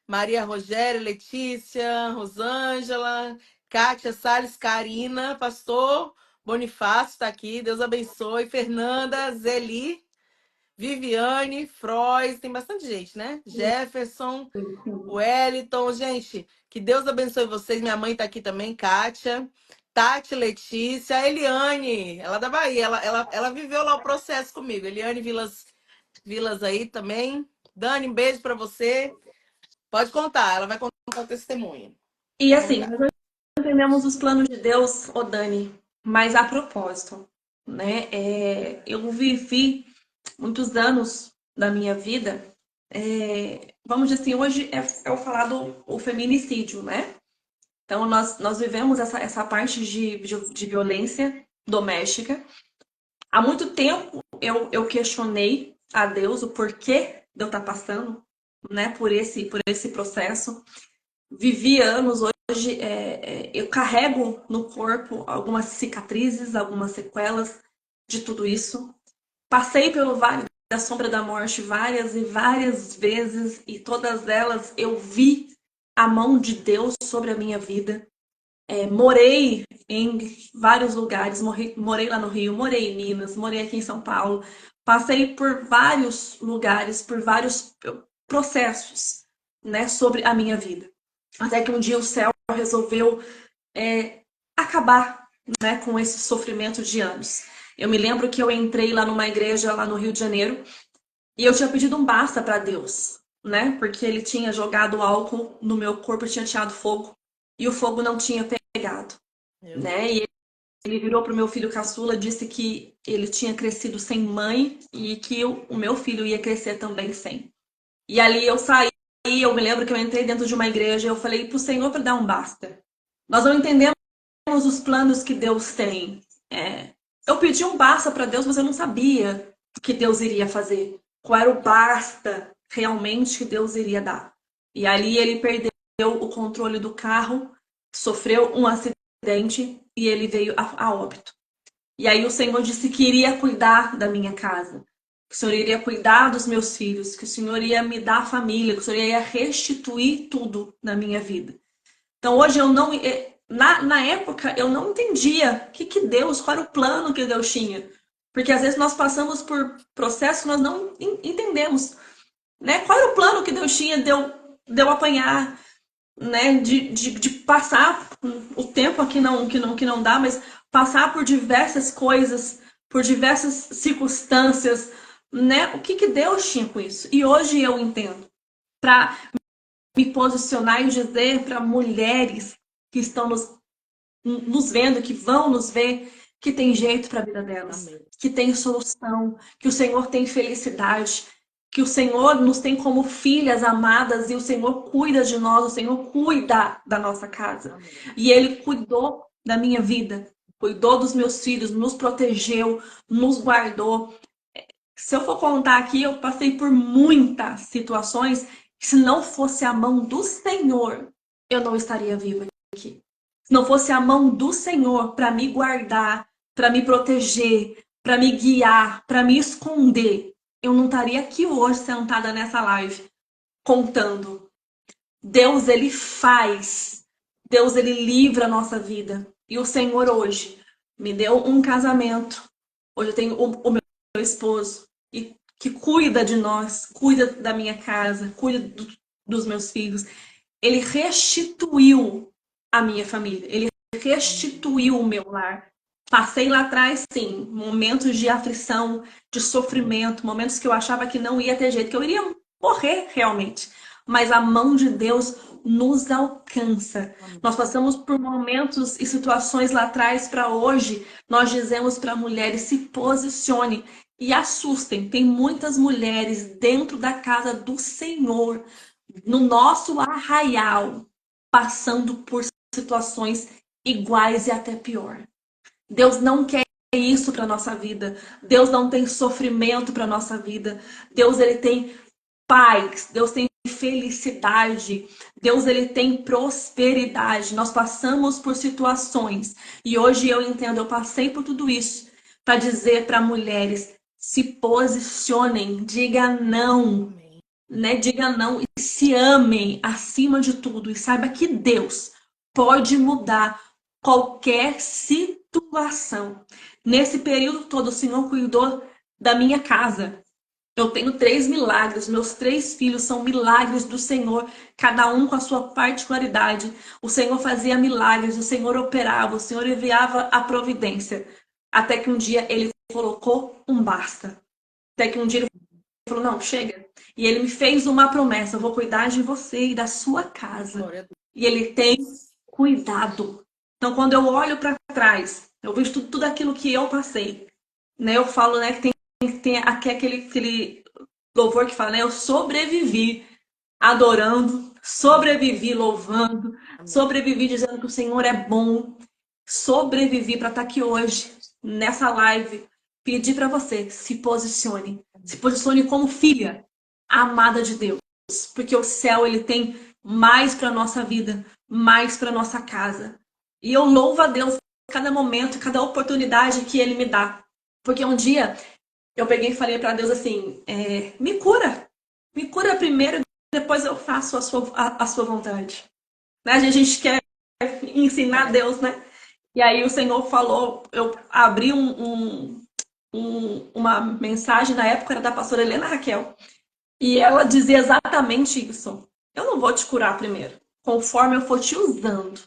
Maria Rogério, Letícia, Rosângela, Kátia Salles, Karina, Pastor Bonifácio está aqui, Deus abençoe. Fernanda, Zeli. Viviane, Frois, tem bastante gente, né? Jefferson, Wellington, gente, que Deus abençoe vocês. Minha mãe tá aqui também, Kátia, Tati, Letícia, a Eliane, ela é da Bahia, ela viveu lá o processo comigo. Eliane Vilas aí também. Dani, um beijo pra você. Pode contar, ela vai contar o testemunho.
E
Fica à
assim,
vontade.
nós entendemos os planos de Deus, ô Dani, mas a propósito, né? Eu vivi muitos anos da minha vida, vamos dizer assim, hoje é o falado o feminicídio, né? Então, nós vivemos essa parte de violência doméstica. Há muito tempo eu questionei a Deus o porquê de eu estar passando, né, por esse processo. Vivi anos, hoje eu carrego no corpo algumas cicatrizes, algumas sequelas de tudo isso. Passei pelo vale da sombra da morte várias e várias vezes, e todas elas eu vi a mão de Deus sobre a minha vida. Morei em vários lugares, morei lá no Rio, morei em Minas, morei aqui em São Paulo. Passei por vários lugares, por vários processos, né, sobre a minha vida. Até que um dia o céu resolveu acabar, né, com esse sofrimento de anos. Eu me lembro que eu entrei lá numa igreja lá no Rio de Janeiro e eu tinha pedido um basta para Deus, né? Porque ele tinha jogado álcool no meu corpo, tinha tirado fogo e o fogo não tinha pegado,
Meu
né?
Deus.
E ele virou pro meu filho caçula, disse que ele tinha crescido sem mãe e que o meu filho ia crescer também sem. E ali eu saí, eu me lembro que eu entrei dentro de uma igreja e eu falei pro Senhor para dar um basta. Nós não entendemos os planos que Deus tem. Eu pedi um basta para Deus, mas eu não sabia o que Deus iria fazer. Qual era o basta realmente que Deus iria dar. E ali ele perdeu o controle do carro, sofreu um acidente e ele veio a óbito. E aí o Senhor disse que iria cuidar da minha casa, que o Senhor iria cuidar dos meus filhos, que o Senhor ia me dar família, que o Senhor ia restituir tudo na minha vida. Então hoje eu não. Na época eu não entendia que Deus, qual era o plano que Deus tinha. Porque às vezes nós passamos por processos que nós não entendemos. Né? Qual era o plano que Deus tinha de eu apanhar, né? De passar o tempo aqui que não dá, mas passar por diversas coisas, por diversas circunstâncias, né? O que Deus tinha com isso? E hoje eu entendo. Para me posicionar e dizer para mulheres que estão nos vendo, que vão nos ver, que tem jeito para a vida delas,
Amém.
que tem solução, que o Senhor tem felicidade, que o Senhor nos tem como filhas amadas e o Senhor cuida de nós, o Senhor cuida da nossa casa.
Amém.
E Ele cuidou da minha vida, cuidou dos meus filhos, nos protegeu, nos guardou. Se eu for contar aqui, eu passei por muitas situações que, se não fosse a mão do Senhor, eu não estaria viva aqui. Se não fosse a mão do Senhor para me guardar, para me proteger, para me guiar, para me esconder, eu não estaria aqui hoje sentada nessa live contando. Deus, ele faz. Deus, ele livra a nossa vida. E o Senhor hoje me deu um casamento. Hoje eu tenho o meu esposo e que cuida de nós, cuida da minha casa, cuida dos meus filhos. Ele restituiu a minha família. Ele restituiu o meu lar. Passei lá atrás, sim, momentos de aflição, de sofrimento, momentos que eu achava que não ia ter jeito, que eu iria morrer realmente. Mas a mão de Deus nos alcança. Nós passamos por momentos e situações lá atrás para hoje. Nós dizemos para mulheres: se posicione e assustem. Tem muitas mulheres dentro da casa do Senhor, no nosso arraial, passando por situações iguais e até pior. Deus não quer isso para nossa vida. Deus não tem sofrimento para nossa vida. Deus, ele tem paz. Deus tem felicidade. Deus, ele tem prosperidade. Nós passamos por situações e hoje eu entendo, eu passei por tudo isso para dizer para mulheres: se posicionem, diga não,
Amém.
né? Diga não e se amem acima de tudo e saiba que Deus pode mudar qualquer situação. Nesse período todo, o Senhor cuidou da minha casa. Eu tenho 3 milagres, meus 3 filhos são milagres do Senhor, cada um com a sua particularidade. O Senhor fazia milagres, o Senhor operava, o Senhor enviava a providência. Até que um dia ele colocou um basta. Até que um dia ele falou: não, chega. E ele me fez uma promessa: eu vou cuidar de você e da sua casa.
Glória a
E ele tem cuidado. Então, quando eu olho para trás, eu vejo tudo aquilo que eu passei. Né? Eu falo, né, que tem aqui aquele louvor que fala, né? Eu sobrevivi adorando, sobrevivi louvando,
Deus.
sobrevivi dizendo que o Senhor é bom, sobrevivi para estar aqui hoje, nessa live, pedir para você, se posicione como filha amada de Deus, porque o céu ele tem mais para nossa vida, mais para nossa casa. E eu louvo a Deus cada momento, cada oportunidade que ele me dá. Porque um dia eu peguei e falei para Deus assim: me cura primeiro, depois eu faço a sua vontade. Né? A gente quer ensinar
É,
Deus, né? E aí o Senhor falou, eu abri uma mensagem na época era da pastora Helena Raquel. E ela dizia exatamente isso. Eu não vou te curar primeiro, conforme eu for te usando.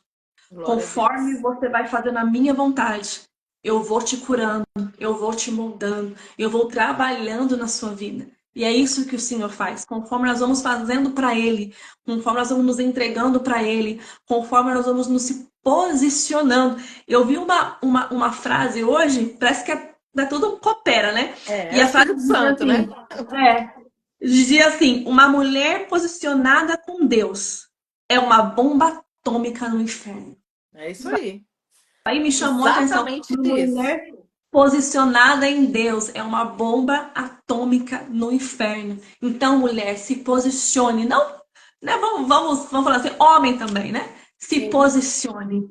glória a
Conforme
Deus.
você vai fazendo a minha vontade, eu vou te curando, eu vou te moldando, eu vou trabalhando na sua vida. E é isso que o Senhor faz. Conforme nós vamos fazendo para Ele, conforme nós vamos nos entregando para Ele, conforme nós vamos nos posicionando. Eu vi uma frase hoje, parece que tudo coopera, né?
É
E a frase
Espírito
dizia
Santo, né?
assim: dizia assim, uma mulher posicionada com Deus é uma bomba atômica no inferno.
É isso aí.
Aí me chamou a atenção.
Exatamente
Uma
isso.
mulher posicionada em Deus é uma bomba atômica no inferno. Então, mulher, se posicione. Não, né? Vamos falar assim, homem também, né? Se
Sim.
posicione.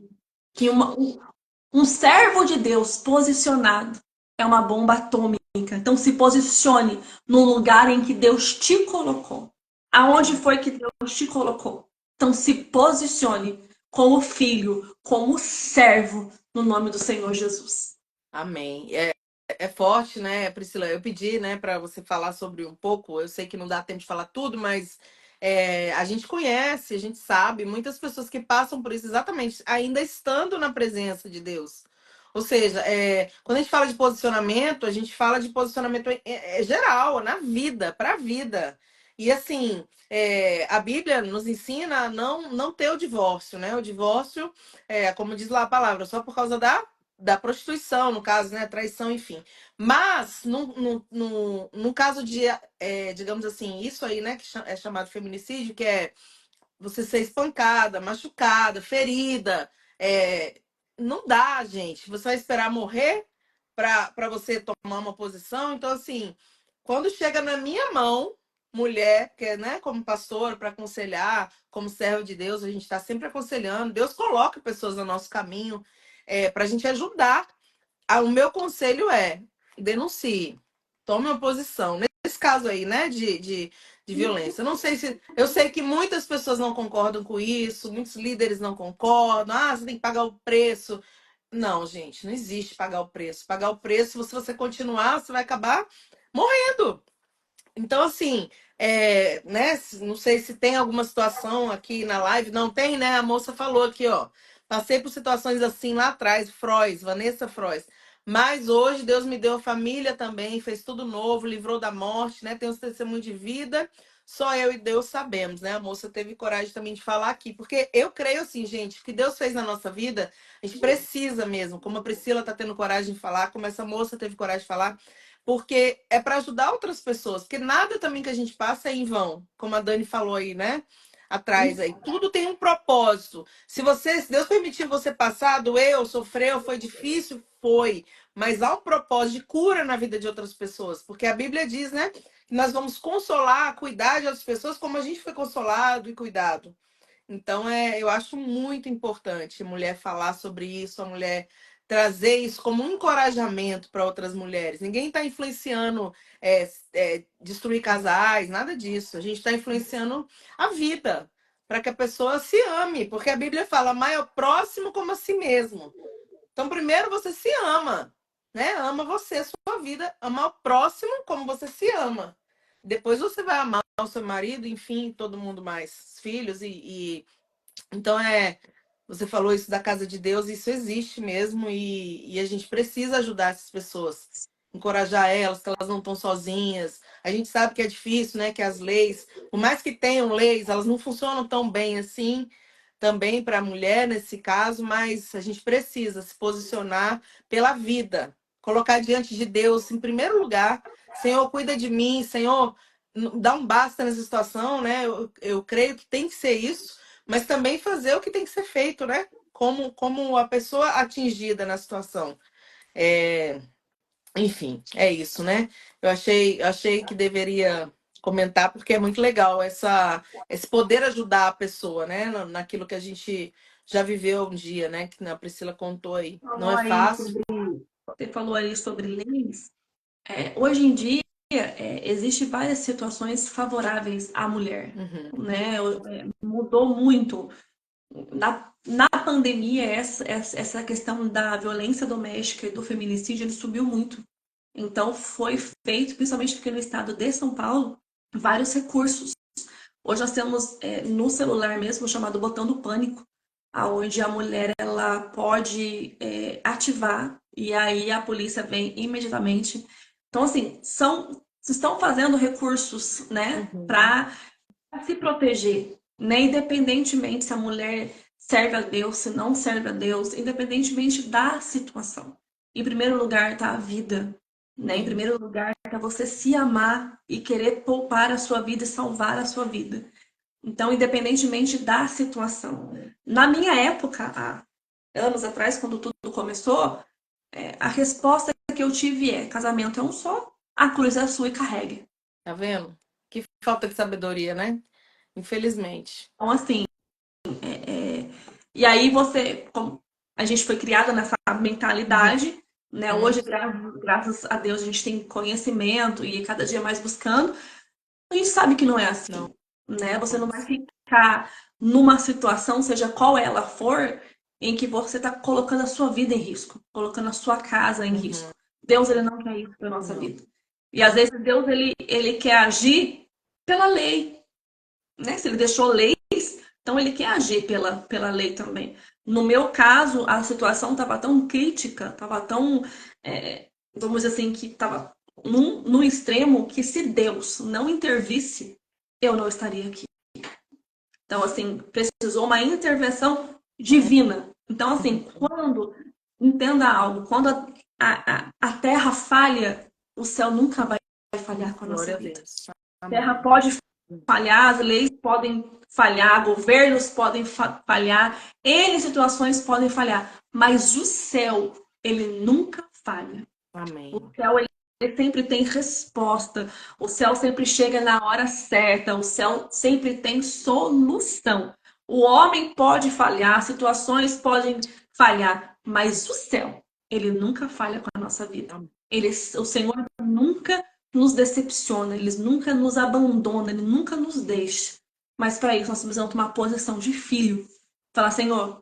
Que um servo de Deus posicionado é uma bomba atômica. Então, se posicione no lugar em que Deus te colocou. Aonde foi que Deus te colocou? Então, se posicione como filho, como servo, no nome do Senhor Jesus.
Amém. É forte, né, Priscila? Eu pedi, né, para você falar sobre um pouco. Eu sei que não dá tempo de falar tudo, mas a gente conhece, a gente sabe, muitas pessoas que passam por isso exatamente, ainda estando na presença de Deus. Ou seja, quando a gente fala de posicionamento, a gente fala de posicionamento geral, na vida, para a vida. E assim, a Bíblia nos ensina a não ter o divórcio, né? O divórcio, como diz lá a palavra, só por causa da prostituição, no caso, né? Traição, enfim. Mas, no caso de, digamos assim, isso aí, né? Que é chamado feminicídio, que é você ser espancada, machucada, ferida. é, não dá, gente. Você vai esperar morrer para você tomar uma posição. Então, assim, quando chega na minha mão, mulher, que é, né, como pastora, para aconselhar, como servo de Deus, a gente está sempre aconselhando. Deus coloca pessoas no nosso caminho para a gente ajudar. O meu conselho é denuncie, tome uma posição. Nesse caso aí, né, de violência. Eu não sei se. Eu sei que muitas pessoas não concordam com isso, muitos líderes não concordam. Ah, você tem que pagar o preço. Não, gente, não existe pagar o preço. Pagar o preço, se você continuar, você vai acabar morrendo. Então, assim, né? Não sei se tem alguma situação aqui na live. Não tem, né? A moça falou aqui, ó. Passei por situações assim lá atrás, Frois, Vanessa Frois. Mas hoje Deus me deu família também, fez tudo novo, livrou da morte, né? Tem os testemunhos de vida. Só eu e Deus sabemos, né? A moça teve coragem também de falar aqui. Porque eu creio assim, gente, o que Deus fez na nossa vida, a gente precisa mesmo. Como a Priscila tá tendo coragem de falar, como essa moça teve coragem de falar, porque é para ajudar outras pessoas, porque nada também que a gente passa é em vão, como a Dani falou aí, né? Atrás aí, tudo tem um propósito. Se Deus permitiu você passar, doeu, sofreu, foi difícil, foi, mas há um propósito de cura na vida de outras pessoas, porque a Bíblia diz, né, que nós vamos consolar, cuidar de outras pessoas como a gente foi consolado e cuidado. Então, eu acho muito importante a mulher falar sobre isso, a mulher trazer isso como um encorajamento para outras mulheres. Ninguém está influenciando destruir casais, nada disso. A gente está influenciando a vida para que a pessoa se ame, porque a Bíblia fala, amar ao próximo como a si mesmo. Então, primeiro você se ama, né? Ama você, a sua vida, ama o próximo como você se ama. depois você vai amar o seu marido, enfim, todo mundo mais, filhos então você falou isso da casa de Deus, isso existe mesmo e a gente precisa ajudar essas pessoas, encorajar elas, que elas não estão sozinhas. A gente sabe que é difícil, né? Que as leis, por mais que tenham leis, elas não funcionam tão bem assim, também para a mulher nesse caso, mas a gente precisa se posicionar pela vida, colocar diante de Deus em primeiro lugar. Senhor, cuida de mim, Senhor, dá um basta nessa situação, né? Eu creio que tem que ser isso, mas também fazer o que tem que ser feito, né? Como a pessoa atingida na situação. É, enfim, é isso, né? Eu achei que deveria comentar, porque é muito legal esse poder ajudar a pessoa, né? Naquilo que a gente já viveu um dia, né? Que a Priscila contou aí. Não
Falou
é
aí
fácil.
sobre, você falou aí sobre leis. Hoje em dia, existe várias situações favoráveis à mulher,
Uhum,
né? Mudou muito. Na pandemia, essa questão da violência doméstica e do feminicídio, ele subiu muito. Então, foi feito, principalmente aqui no estado de São Paulo, vários recursos. Hoje nós temos no celular mesmo o chamado botão do pânico, aonde a mulher ela pode ativar e aí a polícia vem imediatamente. Então, assim, se estão fazendo recursos, né,
uhum,
para se proteger, né, independentemente se a mulher serve a Deus, se não serve a Deus, independentemente da situação. Em primeiro lugar está a vida, né? Em
sim.
primeiro lugar está você se amar e querer poupar a sua vida e salvar a sua vida. Então, independentemente da situação. Na minha época, há anos atrás, quando tudo começou, a resposta que eu tive é: casamento é um só, a cruz é sua e carregue.
Tá vendo? Que falta de sabedoria, né? Infelizmente.
Então, assim, e aí você, como a gente foi criada nessa
Uhum.
mentalidade, né? Hoje, graças a Deus, a gente tem conhecimento e cada dia mais buscando. A gente sabe que não é
Não.
assim, né? Você não vai ficar numa situação, seja qual ela for, em que você está colocando a sua vida em risco, colocando a sua casa em risco.
Uhum.
Deus, ele não quer isso para nossa
Não.
vida. E às vezes Deus, ele quer agir pela lei, né? Se ele deixou leis, então ele quer agir pela lei também. No meu caso, a situação estava tão crítica, estava tão, vamos dizer assim, que estava num extremo que se Deus não intervisse, eu não estaria aqui. Então, assim, precisou uma intervenção divina. Então, assim, quando, entenda algo, quando a terra falha, o céu nunca vai falhar com a nossa
Glória a
vida.
Deus.
A terra
Amém.
pode falhar, as leis podem falhar, governos podem falhar, N situações podem falhar, mas o céu, ele nunca falha. O
Amém.
céu, ele sempre tem resposta, o céu sempre chega na hora certa, o céu sempre tem solução. O homem pode falhar, situações podem falhar, mas o céu, ele nunca falha com a nossa vida. O Senhor nunca nos decepciona, ele nunca nos abandona, ele nunca nos deixa. Mas para isso nós precisamos tomar posição de filho. Falar, Senhor,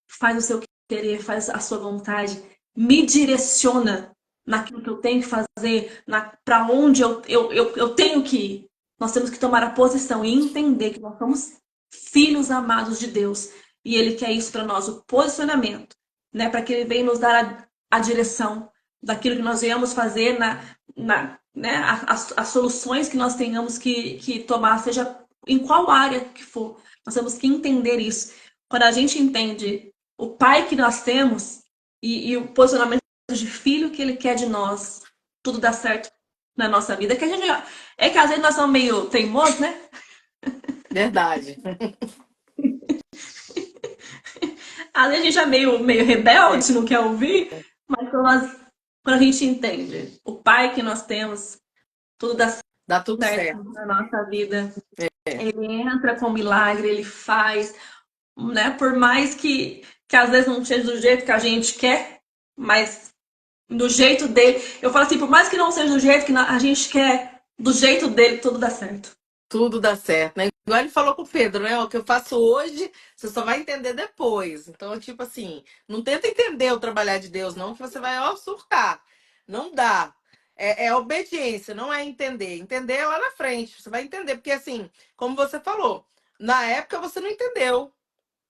faz o seu querer, faz a sua vontade, me direciona naquilo que eu tenho que fazer, para onde eu tenho que ir. Nós temos que tomar a posição e entender que nós somos filhos amados de Deus. E Ele quer isso para nós, o posicionamento, né? Para que Ele venha nos dar a direção daquilo que nós venhamos fazer, né? As soluções que nós tenhamos que tomar, seja em qual área que for. Nós temos que entender isso. Quando a gente entende o pai que nós temos e o posicionamento de filho que ele quer de nós, tudo dá certo na nossa vida. Que às vezes nós somos meio teimosos, né?
Verdade.
Às vezes a gente é meio
É,
rebelde, não quer ouvir, mas quando a gente entende o pai que nós temos, tudo dá
dá tudo
certo
certo.
na nossa vida.
É,
Ele entra com milagre, ele faz, né? Por mais que às vezes não seja do jeito que a gente quer, mas do jeito dele. Eu falo assim, por mais que não seja do jeito que a gente quer, do jeito dele, tudo dá certo.
tudo dá certo, né? Igual ele falou com o Pedro, né? O que eu faço hoje, você só vai entender depois. Então, tipo assim, não tenta entender o trabalhar de Deus, não, que você vai, ó, surtar. Não dá. É obediência, não é entender. Entender é lá na frente. Você vai entender, porque assim, como você falou, na época você não entendeu,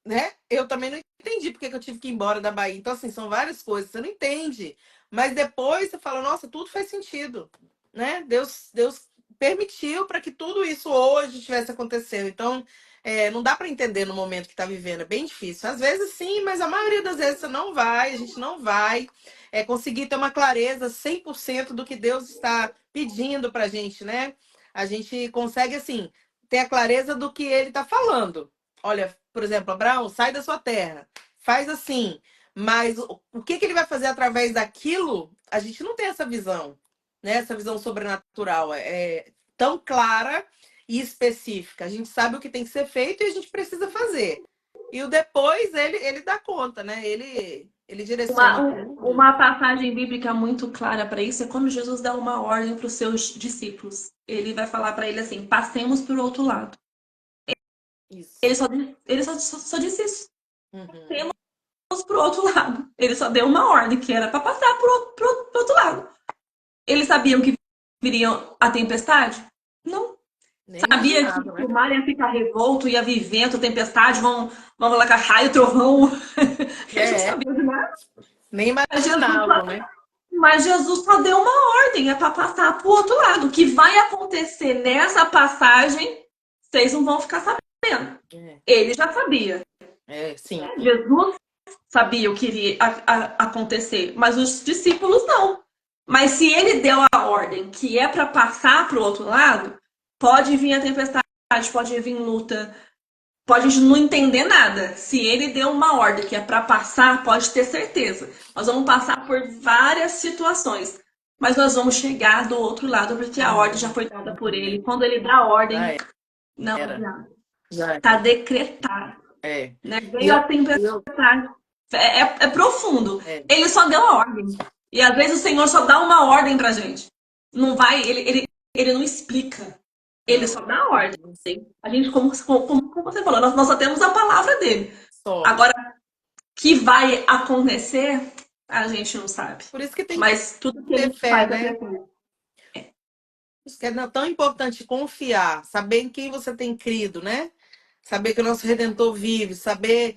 né? Eu também não entendi porque que eu tive que ir embora da Bahia. Então, assim, são várias coisas, você não entende. Mas depois você fala, nossa, tudo faz sentido, né? Deus permitiu para que tudo isso hoje tivesse acontecendo. Então, não dá para entender no momento que está vivendo, é bem difícil. Às vezes sim, mas a maioria das vezes você não vai, a gente não vai conseguir ter uma clareza 100% do que Deus está pedindo para a gente, né? A gente consegue, assim, ter a clareza do que ele está falando. Olha, por exemplo, Abraão, sai da sua terra, faz assim. Mas o que ele vai fazer através daquilo, a gente não tem essa visão, né? Essa visão sobrenatural é tão clara e específica. A gente sabe o que tem que ser feito e a gente precisa fazer. E o depois ele dá conta, né? Ele direciona tudo.
Uma passagem bíblica muito clara para isso é quando Jesus dá uma ordem para os seus discípulos. Ele vai falar para ele assim: passemos para o outro lado.
Isso.
Ele só disse isso.
Uhum.
Passemos para o outro lado. Ele só deu uma ordem que era para passar para o outro lado. Eles sabiam que viria a tempestade? Não.
Nem
Sabia que
imaginava,
o
né?
mar ia ficar revolto, ia vir vento, tempestade, vão colocar raio, trovão. Eles não
É,
sabiam de nada.
nem
Mas Jesus
imaginavam, né?
Mas Jesus só deu uma ordem, é para passar para o outro lado. O que vai acontecer nessa passagem, vocês não vão ficar sabendo.
É,
Ele já sabia.
sim.
Jesus sabia o que iria acontecer, mas os discípulos não. Mas se ele deu a ordem que é para passar para o outro lado, pode vir a tempestade, pode vir luta, pode a gente não entender nada. Se ele deu uma ordem que é para passar, pode ter certeza. Nós vamos passar por várias situações, mas nós vamos chegar do outro lado porque a ordem já foi dada por ele. Quando ele dá a
Já
ordem, não
era.
adianta.
Já
Está
era.
decretado.
É.
Né?
E
Veio a
eu,
tempestade. É profundo.
é,
Ele só deu a ordem. E às vezes o Senhor só dá uma ordem pra gente. Não vai, ele não explica. Ele
não,
só dá a ordem. A gente, como você falou, nós só temos a palavra dele.
só.
Agora, o que vai acontecer, a gente não sabe.
Por isso que tem que
Mas tudo que
ter
ele
fé,
faz é
né?
perfeito.
Isso que é tão importante confiar, saber em quem você tem crido, né? Saber que o nosso Redentor vive, saber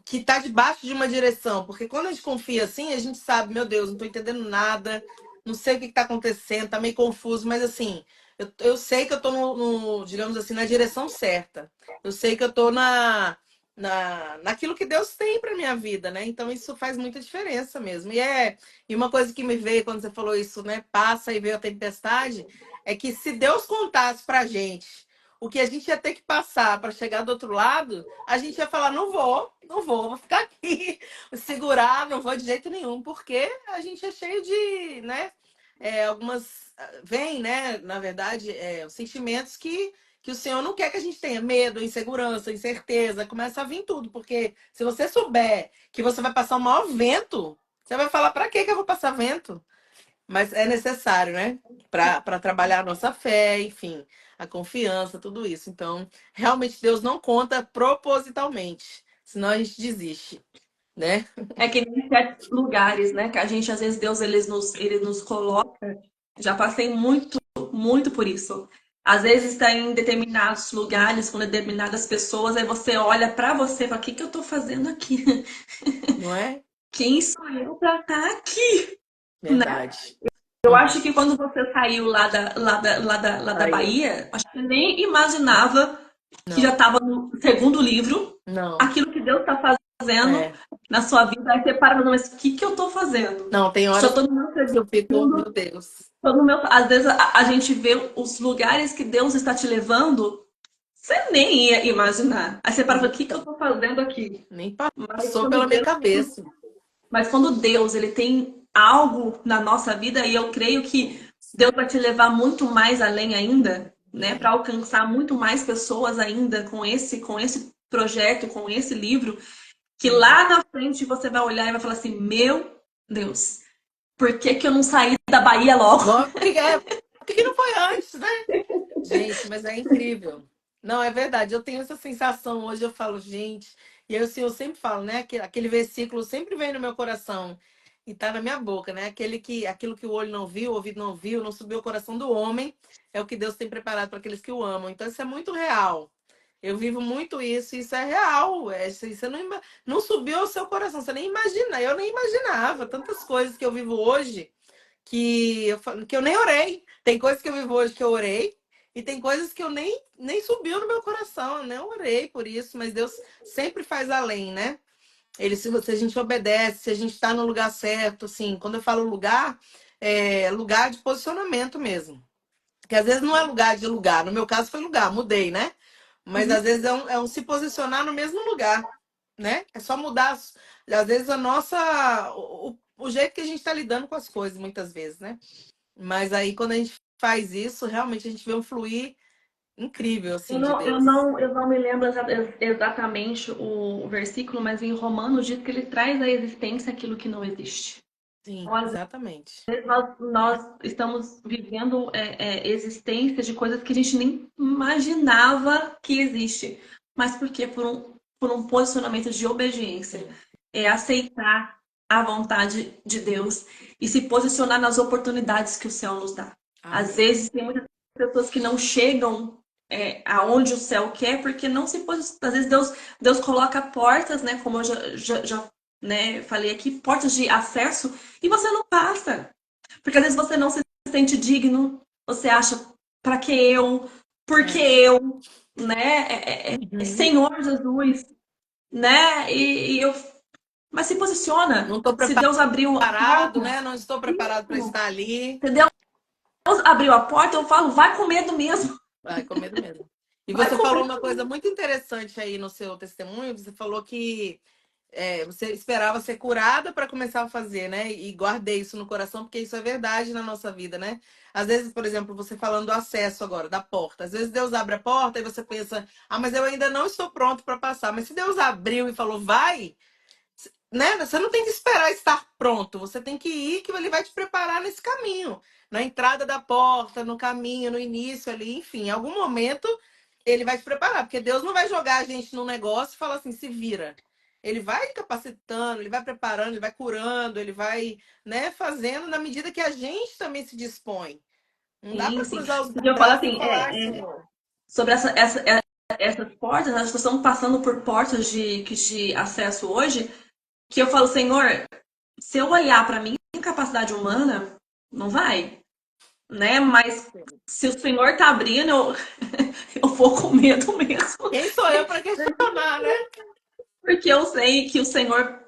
que está debaixo de uma direção. Porque quando a gente confia assim, a gente sabe, meu Deus, não estou entendendo nada, não sei o que está acontecendo, tá meio confuso, mas assim, eu sei que eu estou digamos assim, na direção certa. Eu sei que eu estou naquilo que Deus tem para minha vida, né? Então isso faz muita diferença mesmo. E uma coisa que me veio quando você falou isso, né? Passa e veio a tempestade, é que se Deus contasse pra gente o que a gente ia ter que passar para chegar do outro lado, a gente ia falar: não vou ficar aqui, segurar, não vou de jeito nenhum, porque a gente é cheio de, né? Algumas. Vem, né? Na verdade, os sentimentos que o Senhor não quer que a gente tenha medo, insegurança, incerteza, começa a vir tudo, porque se você souber que você vai passar o maior vento, você vai falar: para que eu vou passar vento? Mas é necessário, né? Para trabalhar a nossa fé, enfim, a confiança, tudo isso. Então, realmente Deus não conta propositalmente, senão a gente desiste, né?
É que nem certos lugares, né? Que a gente, às vezes, Deus, ele nos coloca. Já passei muito, muito por isso. Às vezes está em determinados lugares, com determinadas pessoas, aí você olha pra você e fala: o que que eu tô fazendo aqui?
Não é?
Quem sou eu pra estar aqui? Né?
Verdade.
Eu
Uhum.
acho que quando você saiu lá da
Aí eu.
Bahia, acho que você nem imaginava que já
Não,
estava no segundo livro,
não.
aquilo que Deus está fazendo
É.
na sua vida. Aí você para, mas o que que eu estou fazendo?
Não, tem
Já
horas
estou no meu
que eu fico, meu
segundo,
Deus.
tô no meu. Às vezes a gente vê os lugares que Deus está te levando, você nem ia imaginar. Aí você para e fala: o que que eu estou fazendo aqui?
Nem
Mas
passou pela
quando
minha
Deus
cabeça.
mas quando Deus ele tem algo na nossa vida, e eu creio que Deus vai te levar muito mais além ainda, né,
É.
para alcançar muito mais pessoas ainda com esse projeto, com esse livro, que
Uhum.
lá na frente você vai olhar e vai falar assim: meu Deus, por que que eu não saí da Bahia logo?
Logo, por que não foi antes, né? Gente, mas é incrível. Não, é verdade. Eu tenho essa sensação hoje. Eu falo, gente. E aí o Senhor sempre fala, né? Aquele versículo sempre vem no meu coração. e tá na minha boca, né? Aquilo que o olho não viu, o ouvido não viu, não subiu ao coração do homem, é o que Deus tem preparado para aqueles que o amam. Então isso é muito real. Eu vivo muito isso, isso é real. Você não subiu ao seu coração, você nem imagina. Eu nem imaginava tantas coisas que eu vivo hoje que eu nem orei. Tem coisas que eu vivo hoje que eu orei, e tem coisas que eu nem subiu no meu coração, eu nem orei por isso, mas Deus sempre faz além, né? Se a gente obedece, se a gente está no lugar certo, assim, quando eu falo lugar, é lugar de posicionamento mesmo. Porque às vezes não é lugar de lugar. No meu caso foi lugar, mudei, né? Mas às
Uhum.
vezes é um se posicionar no mesmo lugar, né? É só mudar, às vezes, a nossa. O jeito que a gente está lidando com as coisas, muitas vezes, né? Mas aí, quando a gente faz isso, realmente a gente vê um fluir incrível, assim, de Deus.
Eu não me lembro exatamente o versículo, mas em Romanos diz que ele traz à existência aquilo que não existe.
Sim,
Então, às
exatamente.
vezes nós estamos vivendo existências de coisas que a gente nem imaginava que existe. Mas por quê? Por um posicionamento de obediência.
Sim.
É aceitar a vontade de Deus e se posicionar nas oportunidades que o céu nos dá. Às
Amém.
vezes tem muitas pessoas que não chegam aonde o céu quer porque não se posicionam. Às vezes Deus coloca portas, né? Como eu já né, falei aqui, portas de acesso e você não passa. Porque às vezes você não se sente digno, você acha, para que eu? Por que
É.
eu? Né?
Uhum.
Senhor Jesus, né? Mas se
Não
posiciona.
estou
Se Deus abriu a
preparado,
porta,
né? Não estou preparado para estar ali.
se Deus abriu a porta, eu falo, vai com medo mesmo.
Vai, com medo mesmo. E
Vai
você
com
falou
medo
uma coisa muito interessante aí no seu testemunho. Você falou que você esperava ser curada para começar a fazer, né? E guardei isso no coração, porque isso é verdade na nossa vida, né? Às vezes, por exemplo, você falando do acesso agora, da porta. Às vezes Deus abre a porta e você pensa, ah, mas eu ainda não estou pronto para passar. Mas se Deus abriu e falou, vai, né? Você não tem que esperar estar pronto, você tem que ir, que ele vai te preparar nesse caminho, na entrada da porta, no caminho, no início ali, enfim, em algum momento ele vai te preparar, porque Deus não vai jogar a gente num negócio e falar assim, se vira. Ele vai capacitando, ele vai preparando, ele vai curando, ele vai, né, fazendo na medida que a gente também se dispõe. Não dá
sim,
para
sim.
cruzar os
Porque eu falo
braços e
assim,
falar, ai, Senhor.
sobre essas portas, nós estamos passando por portas de acesso hoje, que eu falo, Senhor, se eu olhar para minha incapacidade humana, não vai, né? Mas se o Senhor está abrindo, eu vou com medo mesmo.
Quem sou eu para questionar, né?
Porque eu sei que o Senhor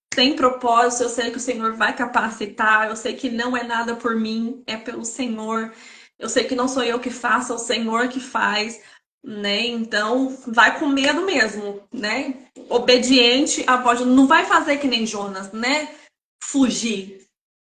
tem propósito, eu sei que o Senhor vai capacitar, eu sei que não é nada por mim, é pelo Senhor. Eu sei que não sou eu que faço, é o Senhor que faz, né? Então, vai com medo mesmo, né? Obediente a voz, não vai fazer que nem Jonas, né? Fugir,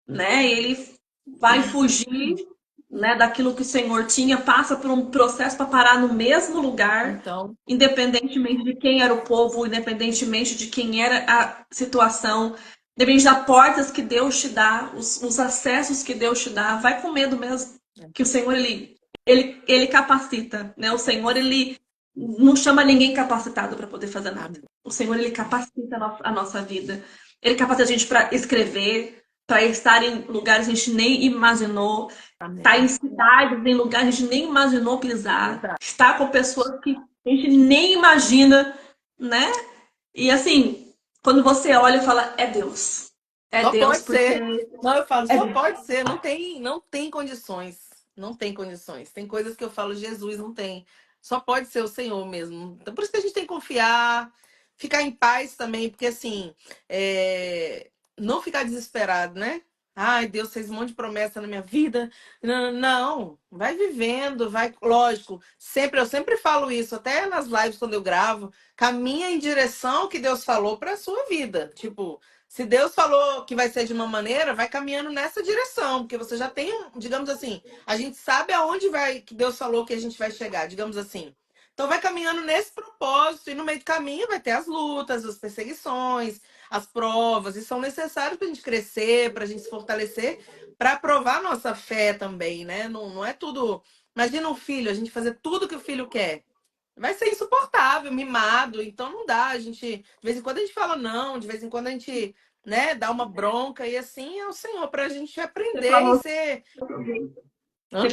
né? Ele vai fugir, né, daquilo que o Senhor tinha, passa por um processo para parar no mesmo lugar,
Então,
independentemente de quem era o povo, independentemente de quem era a situação, independente das portas que Deus te dá, os acessos que Deus te dá, vai com medo mesmo, que o Senhor ele capacita, né? O Senhor ele não chama ninguém capacitado para poder fazer nada.
amém.
O Senhor ele capacita a nossa vida. Ele capacita a gente para escrever, para estar em lugares que a gente nem imaginou, estar em
Amém.
cidades, em lugares que a gente nem imaginou pisar,
Verdade.
estar com pessoas que a gente nem imagina, né? E assim, quando você olha e fala, é Deus. É
Só
Deus,
pode
porque
ser. Não, eu falo,
é
só
Deus.
pode ser. Não tem condições. Não tem condições. Tem coisas que eu falo, Jesus não tem. Só pode ser o Senhor mesmo. Então, por isso que a gente tem que confiar, ficar em paz também, porque assim, não ficar desesperado, né? Ai, Deus fez um monte de promessa na minha vida. Não, não, vai vivendo, vai, lógico. Eu sempre falo isso, até nas lives quando eu gravo, caminha em direção ao que Deus falou para a sua vida. Tipo, se Deus falou que vai ser de uma maneira, vai caminhando nessa direção, porque você já tem, digamos assim, a gente sabe aonde vai que Deus falou que a gente vai chegar, digamos assim. Então vai caminhando nesse propósito e no meio do caminho vai ter as lutas, as perseguições, as provas, e são necessários para a gente crescer, para a gente se fortalecer, para provar nossa fé também, né? Não é tudo. Imagina um filho, a gente fazer tudo que o filho quer. Vai ser insuportável, mimado, então não dá. De vez em quando a gente fala não, de vez em quando a gente né, dar uma bronca, e assim é o Senhor, para a gente
Você
aprender e
falou
ser.
sobre,
Hã?
você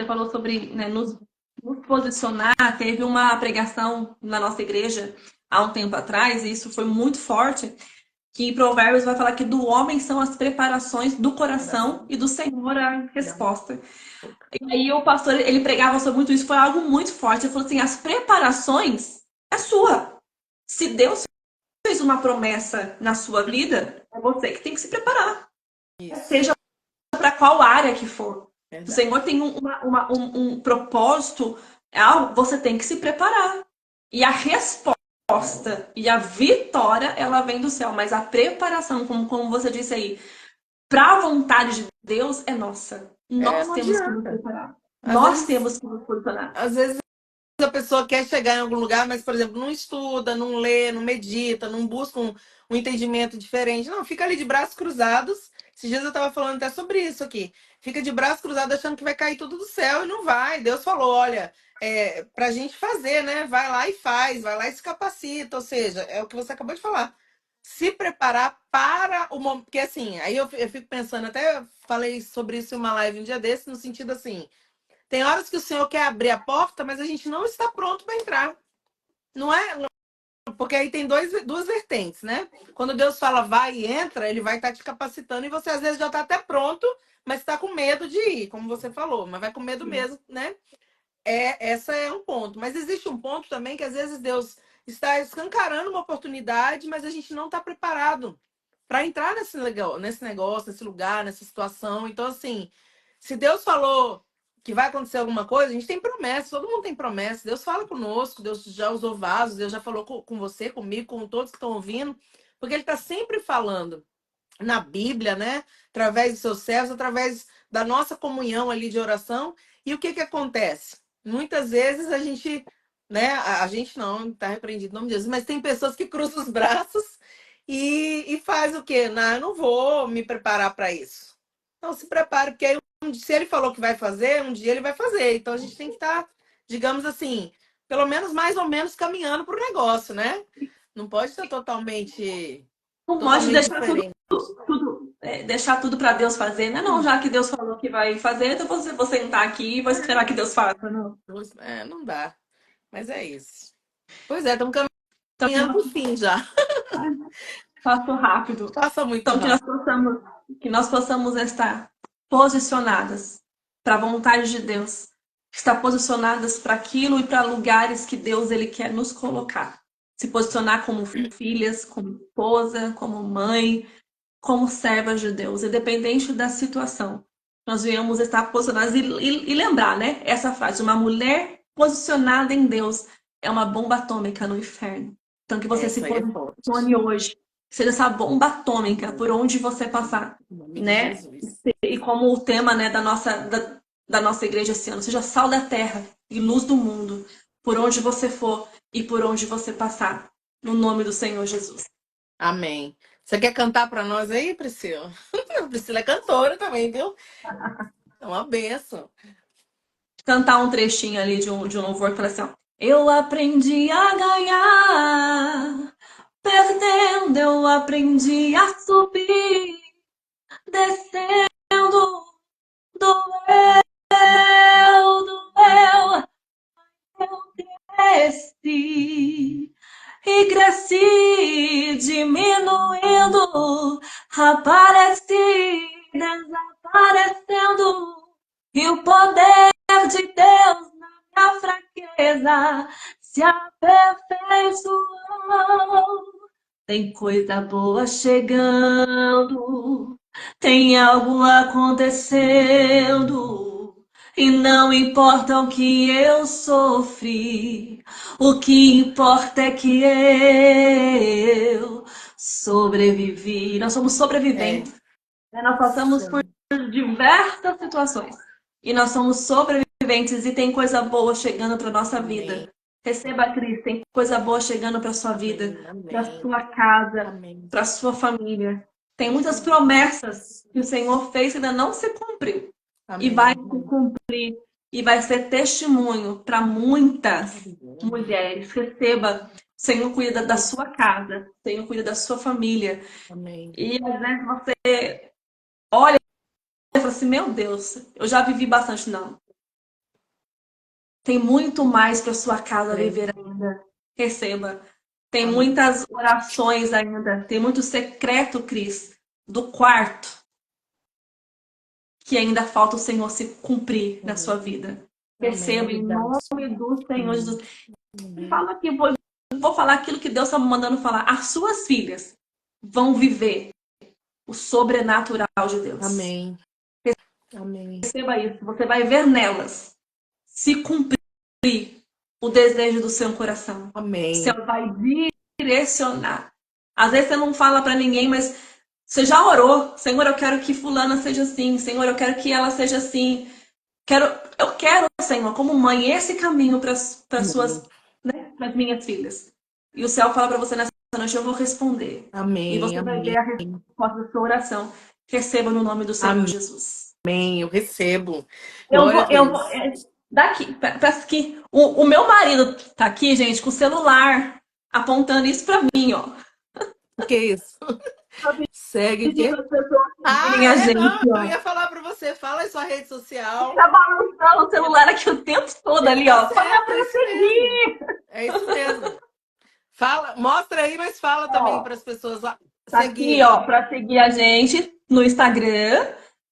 falou sobre, né, nos posicionar. Teve uma pregação na nossa igreja há um tempo atrás, e isso foi muito forte, que em Provérbios vai falar que do homem são as preparações do coração e do Senhor a resposta. E aí o pastor, ele pregava sobre muito isso, foi algo muito forte. Ele falou assim, as preparações é sua. Se Deus fez uma promessa na sua vida, é você que tem que se preparar.
Isso,
Seja para qual área que for. O Senhor
verdade.
tem um propósito, é algo, você tem que se preparar. E a resposta e a vitória, ela vem do céu. Mas a preparação, como você disse aí, para a vontade de Deus é nossa.
É,
Nós
não
temos que nos
adianta.
preparar.
Às
Nós
vezes,
temos que nos posicionar.
às vezes a pessoa quer chegar em algum lugar, mas, por exemplo, não estuda, não lê, não medita, não busca um entendimento diferente. Não, fica ali de braços cruzados. Esses dias eu estava falando até sobre isso aqui. Fica de braços cruzados achando que vai cair tudo do céu e não vai. Deus falou, olha, pra gente fazer, né? Vai lá e faz, vai lá e se capacita. Ou seja, é o que você acabou de falar. Se preparar para o momento. Porque assim, aí eu fico pensando, até falei sobre isso em uma live um dia desse, no sentido assim. Tem horas que o Senhor quer abrir a porta, mas a gente não está pronto para entrar. Não é? Porque aí tem duas vertentes, né? Quando Deus fala vai e entra, ele vai estar te capacitando e você às vezes já está até pronto, mas está com medo de ir, como você falou, mas vai com medo mesmo, né? Essa é um ponto. Mas existe um ponto também que às vezes Deus está escancarando uma oportunidade, mas a gente não está preparado para entrar nesse negócio, nesse lugar, nessa situação. Então, assim, se Deus falou que vai acontecer alguma coisa, a gente tem promessa, todo mundo tem promessa. Deus fala conosco, Deus já usou vasos, Deus já falou com você, comigo, com todos que estão ouvindo, porque Ele está sempre falando na Bíblia, né? Através dos seus servos, através da nossa comunhão ali de oração. E o que que acontece? Muitas vezes a gente, né? A gente não, está repreendido em nome de Jesus, mas tem pessoas que cruzam os braços e faz o quê? Não, eu não vou me preparar para isso. Então se prepare, porque aí, se ele falou que vai fazer, um dia ele vai fazer. Então a gente tem que estar, digamos assim, pelo menos mais ou menos caminhando para o negócio, né? Não pode ser
Não pode
totalmente
deixar
diferente.
deixar tudo para Deus fazer, né? Não, já que Deus falou que vai fazer, então vou sentar aqui e vou esperar que Deus faça, não.
Não dá. Mas é isso. Pois é, estamos caminhando para o
Então,
fim já.
faço rápido.
Passa muito
Então,
rápido.
que nós possamos estar posicionadas para a vontade de Deus, estar posicionadas para aquilo e para lugares que Deus ele quer nos colocar. Se posicionar como filhas, como esposa, como mãe, como servas de Deus, independente da situação. Nós viemos estar posicionadas e lembrar, né? Essa frase: uma mulher posicionada em Deus é uma bomba atômica no inferno. Então, que você se
Essa aí é forte.
posicione hoje, seja essa bomba atômica por onde você passar,
Em nome de
né?
Jesus.
E como o tema, né, da nossa igreja esse ano, seja sal da terra e luz do mundo, por onde você for e por onde você passar, no nome do Senhor Jesus.
Amém. Você quer cantar para nós aí, Priscila? A Priscila é cantora também, viu? É uma benção.
Cantar um trechinho ali de um louvor que fala assim, ó. Eu aprendi a ganhar, perdendo, eu aprendi a subir, descendo, doeu, doeu, eu cresci. E cresci, diminuindo, apareci, desaparecendo, e o poder de Deus na minha fraqueza se aperfeiçoou. Tem coisa boa chegando, tem algo acontecendo, e não importa o que eu sofri, o que importa é que eu sobrevivi. Nós somos
É.
sobreviventes, né? Nós passamos por diversas situações e nós somos sobreviventes e tem coisa boa chegando para nossa
Amém.
vida. Receba, Cris, tem coisa boa chegando para sua vida,
Amém.
para
Amém.
sua casa,
Amém.
para sua família. Tem muitas promessas que o Senhor fez e ainda não se cumpriu. E vai
Amém.
se cumprir e vai ser testemunho para muitas mulheres. Receba O Senhor cuida da sua casa, o Senhor cuida da sua família.
Amém.
E às vezes você olha e fala assim, meu Deus, eu já vivi bastante. Não, tem muito mais para sua casa
Amém.
viver ainda. Receba. Tem
Amém.
muitas orações ainda, tem muito secreto, Cris, do quarto, que ainda falta o Senhor se cumprir na sua
Amém.
vida.
Amém.
Receba em
Obrigado.
nome do Senhor
Amém.
Jesus.
Amém.
Fala aqui, vou falar aquilo que Deus está me mandando falar. As suas filhas vão viver o sobrenatural de Deus.
Amém. Amém.
Receba isso. Você vai ver nelas se cumprir o desejo do seu coração. O
Amém.
Senhor vai direcionar. Às vezes você não fala para ninguém, mas você já orou. Senhor, eu quero que fulana seja assim. Senhor, eu quero que ela seja assim. Eu quero, Senhor, como mãe, esse caminho para as
Amém.
suas, né, para as minhas filhas. E o céu fala para você nessa noite, eu vou responder. E
Amém.
você vai ver a resposta da sua oração. Receba no nome do Senhor
Amém.
Jesus.
Eu recebo.
Eu
Glória a
vou, eu vou,
Deus.
daqui, parece que o meu marido tá aqui, gente, com o celular apontando isso para mim, ó.
O que é isso? Segue o
Pedindo
quê?
as pessoas
Ah,
seguirem a
é?
gente,
Não, eu
ó.
ia falar para você. Fala em sua rede social.
Tá balançando o
É,
celular aqui o tempo todo
é,
ali,
tá
ó. Para
certo,
pra
é isso mesmo.
seguir!
É isso mesmo. Fala, mostra aí, mas fala também
Ó,
para as pessoas lá
tá aqui,
seguirem.
ó, para seguir a gente no Instagram.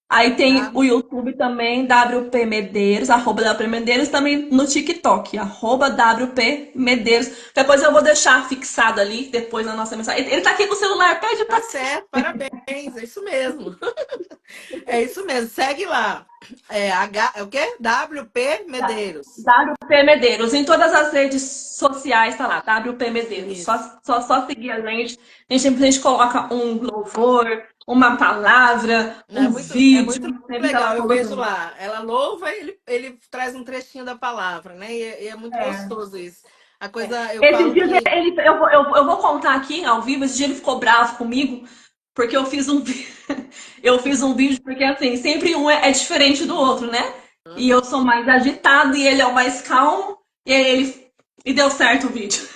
Aí tem
Tá?
o YouTube também, WP Medeiros, arroba WP Medeiros, também no TikTok, arroba WP Medeiros. Depois eu vou deixar fixado ali, depois na nossa mensagem. Ele tá aqui com o celular, pede
Tá
pra...
certo, parabéns. É isso mesmo. É isso mesmo. Segue lá. É o quê? WP Medeiros.
WP Medeiros. Em todas as redes sociais tá lá, WP Medeiros. Só,
Isso.
só seguir a gente. A gente coloca um louvor, uma palavra, um
É
vídeo,
muito
sempre tá lá
legal, eu vejo
colocando.
lá. Ela louva e ele traz um trechinho da palavra, né? E é muito
É.
gostoso isso. A coisa, eu
Esses
falo
dias
que.
eu vou contar aqui ao vivo, esse dia ele ficou bravo comigo, porque eu fiz eu fiz um vídeo, porque assim, sempre um é diferente do outro, né? E eu sou mais agitada e ele é o mais calmo, e aí ele e deu certo o vídeo.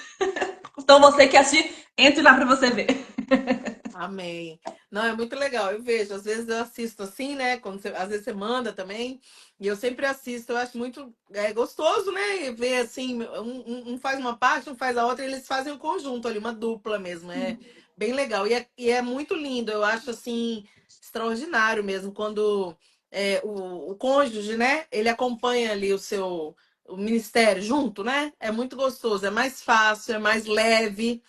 Então você que assistir, entre lá pra você ver.
Amém. Não, é muito legal. Eu vejo, às vezes eu assisto assim, né? Às vezes você manda também, e eu sempre assisto. Eu acho muito gostoso, né? E ver assim, um faz uma parte, um faz a outra, e eles fazem um conjunto ali, uma dupla mesmo. É bem legal. E é muito lindo, eu acho assim, extraordinário mesmo, quando o cônjuge, né? Ele acompanha ali o ministério junto, né? É muito gostoso, é mais fácil, é mais leve,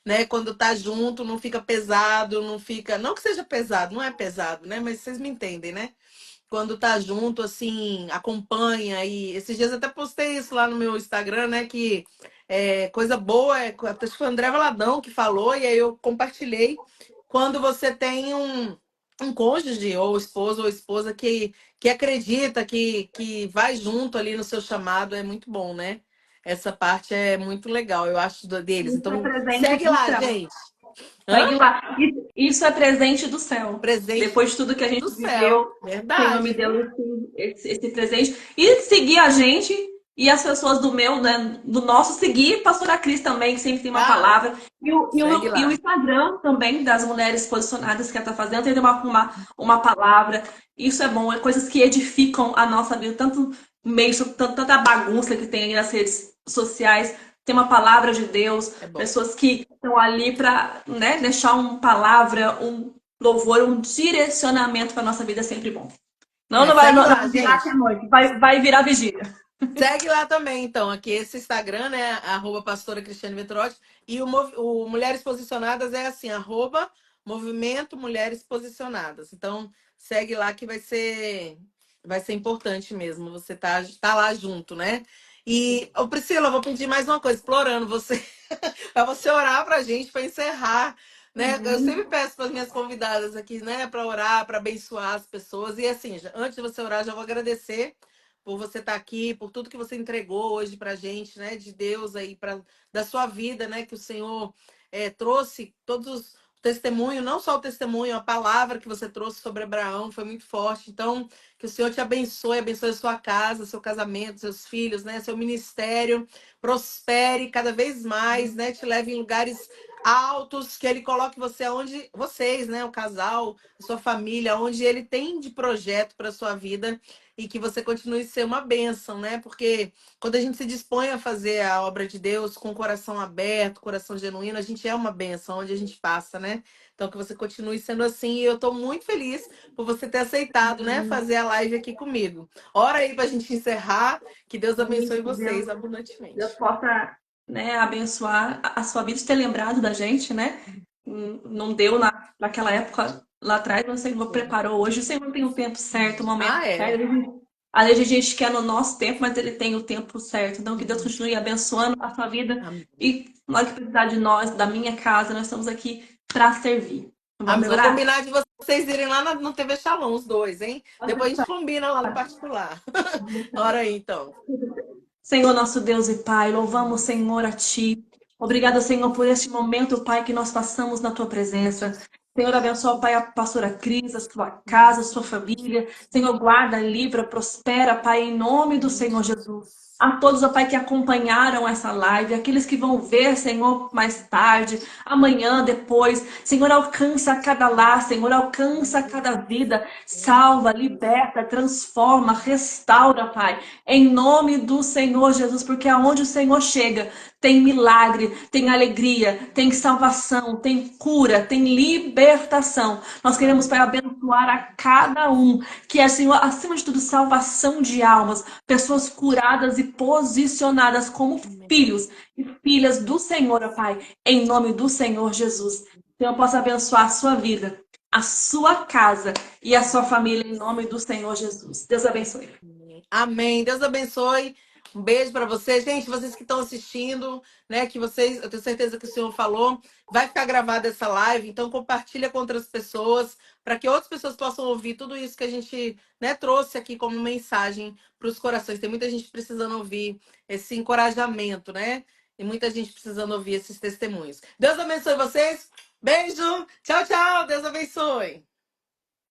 né? Quando tá junto, não fica pesado, não fica. Não que seja pesado, não é pesado, né? Mas vocês me entendem, né? Quando tá junto, assim, acompanha. E esses dias eu até postei isso lá no meu Instagram, né? Que coisa boa, acho que foi o André Valadão que falou, e aí eu compartilhei. Quando você tem um cônjuge, ou esposo ou esposa, que acredita, que vai junto ali no seu chamado, é muito bom, né? Essa parte é muito legal, eu acho, deles.
Isso é
Então,
presente
segue
do
lá,
céu.
gente. Hã?
Segue lá. Isso é presente do céu.
Presente
Depois de tudo que a
do
gente
céu.
viveu, o Senhor me
Verdade,
deu
viu?
esse presente. E seguir a gente e as pessoas do meu, né, do nosso, seguir Pastora Cris também, que sempre tem uma
Ah,
palavra.
segue
E o
lá.
Instagram também, das mulheres posicionadas que ela está fazendo, tem uma palavra. Isso é bom, é coisas que edificam a nossa vida, tanto meio, tanta bagunça que tem aí nas redes sociais. Tem uma palavra de Deus,
É bom.
pessoas que estão ali para, né, deixar uma palavra, um louvor, um direcionamento para nossa vida é sempre bom. Não,
Segue
não
lá,
vai virar
gente.
até noite, vai virar vigília.
Segue lá também, então, aqui esse Instagram, né? Arroba Pastora Cristiane Vetrotti. E o Mulheres Posicionadas é assim, arroba Movimento Mulheres Posicionadas. Então, segue lá que vai ser importante mesmo. Você tá lá junto, né? E, ô Priscila, eu vou pedir mais uma coisa, explorando você, para você orar pra gente, para encerrar, né? Eu sempre peço para as minhas convidadas aqui, né, para orar, para abençoar as pessoas. E assim, antes de você orar, já vou agradecer por você estar aqui, por tudo que você entregou hoje para a gente, né? De Deus aí, da sua vida, né? Que o Senhor trouxe testemunho, não só o testemunho, a palavra que você trouxe sobre Abraão foi muito forte. Então, que o Senhor te abençoe, abençoe a sua casa, seu casamento, seus filhos, né? Seu ministério, prospere cada vez mais, né? Te leve em lugares altos, que Ele coloque você onde vocês, né? O casal, a sua família, onde Ele tem de projeto para sua vida e que você continue a ser uma bênção, né? Porque quando a gente se dispõe a fazer a obra de Deus com o coração aberto, coração genuíno, a gente é uma bênção onde a gente passa, né? Então que você continue sendo assim. E eu estou muito feliz por você ter aceitado, né, fazer a live aqui comigo. Ora aí para a gente encerrar. Que Deus abençoe
Isso,
vocês
Deus
abundantemente.
possa, né, abençoar a sua vida, ter lembrado da gente, né? Não deu naquela época lá atrás, mas o Senhor
Sim.
preparou hoje. O Senhor tem o tempo certo, o momento
Ah, é.
certo. Às vezes a gente quer no nosso tempo, mas Ele tem o tempo certo. Então, que Deus
Uhum.
continue abençoando a sua vida.
Amém.
E na hora que precisar de nós, da minha casa, nós estamos aqui para servir. Vamos
Amém. Vou
orar?
combinar de vocês irem lá no TV Shalom, os dois, hein? Depois a gente combina lá no particular. Ora aí, então.
Senhor, nosso Deus e Pai, louvamos, Senhor, a Ti. Obrigada, Senhor, por este momento, Pai, que nós passamos na Tua presença. Senhor, abençoa, Pai, a pastora Cris, a sua casa, a sua família. Senhor, guarda, livra, prospera, Pai, em nome do
Amém,
Senhor Jesus.
Jesus.
A todos, ó Pai, que acompanharam essa live, aqueles que vão ver, Senhor, mais tarde, amanhã, depois. Senhor, alcança cada lar, Senhor, alcança cada vida. Salva, liberta, transforma, restaura, Pai. Em nome do Senhor Jesus, porque aonde o Senhor chega, tem milagre, tem alegria, tem salvação, tem cura, tem libertação. Nós queremos, Pai,
Amém.
abençoar a cada um, que é, Senhor, acima de tudo, salvação de almas, pessoas curadas e posicionadas como
Amém.
filhos e filhas do Senhor, ó Pai, em nome do Senhor Jesus. Que eu possa abençoar a sua vida, a sua casa e a sua família, em nome do Senhor Jesus. Deus abençoe.
Amém. Deus abençoe. Um beijo para vocês. Gente, vocês que estão assistindo, né? Que vocês, eu tenho certeza que o Senhor falou. Vai ficar gravada essa live, então compartilha com outras pessoas, para que outras pessoas possam ouvir tudo isso que a gente, né, trouxe aqui como mensagem para os corações. Tem muita gente precisando ouvir esse encorajamento, né? E muita gente precisando ouvir esses testemunhos. Deus abençoe vocês. Beijo. Tchau, tchau. Deus abençoe.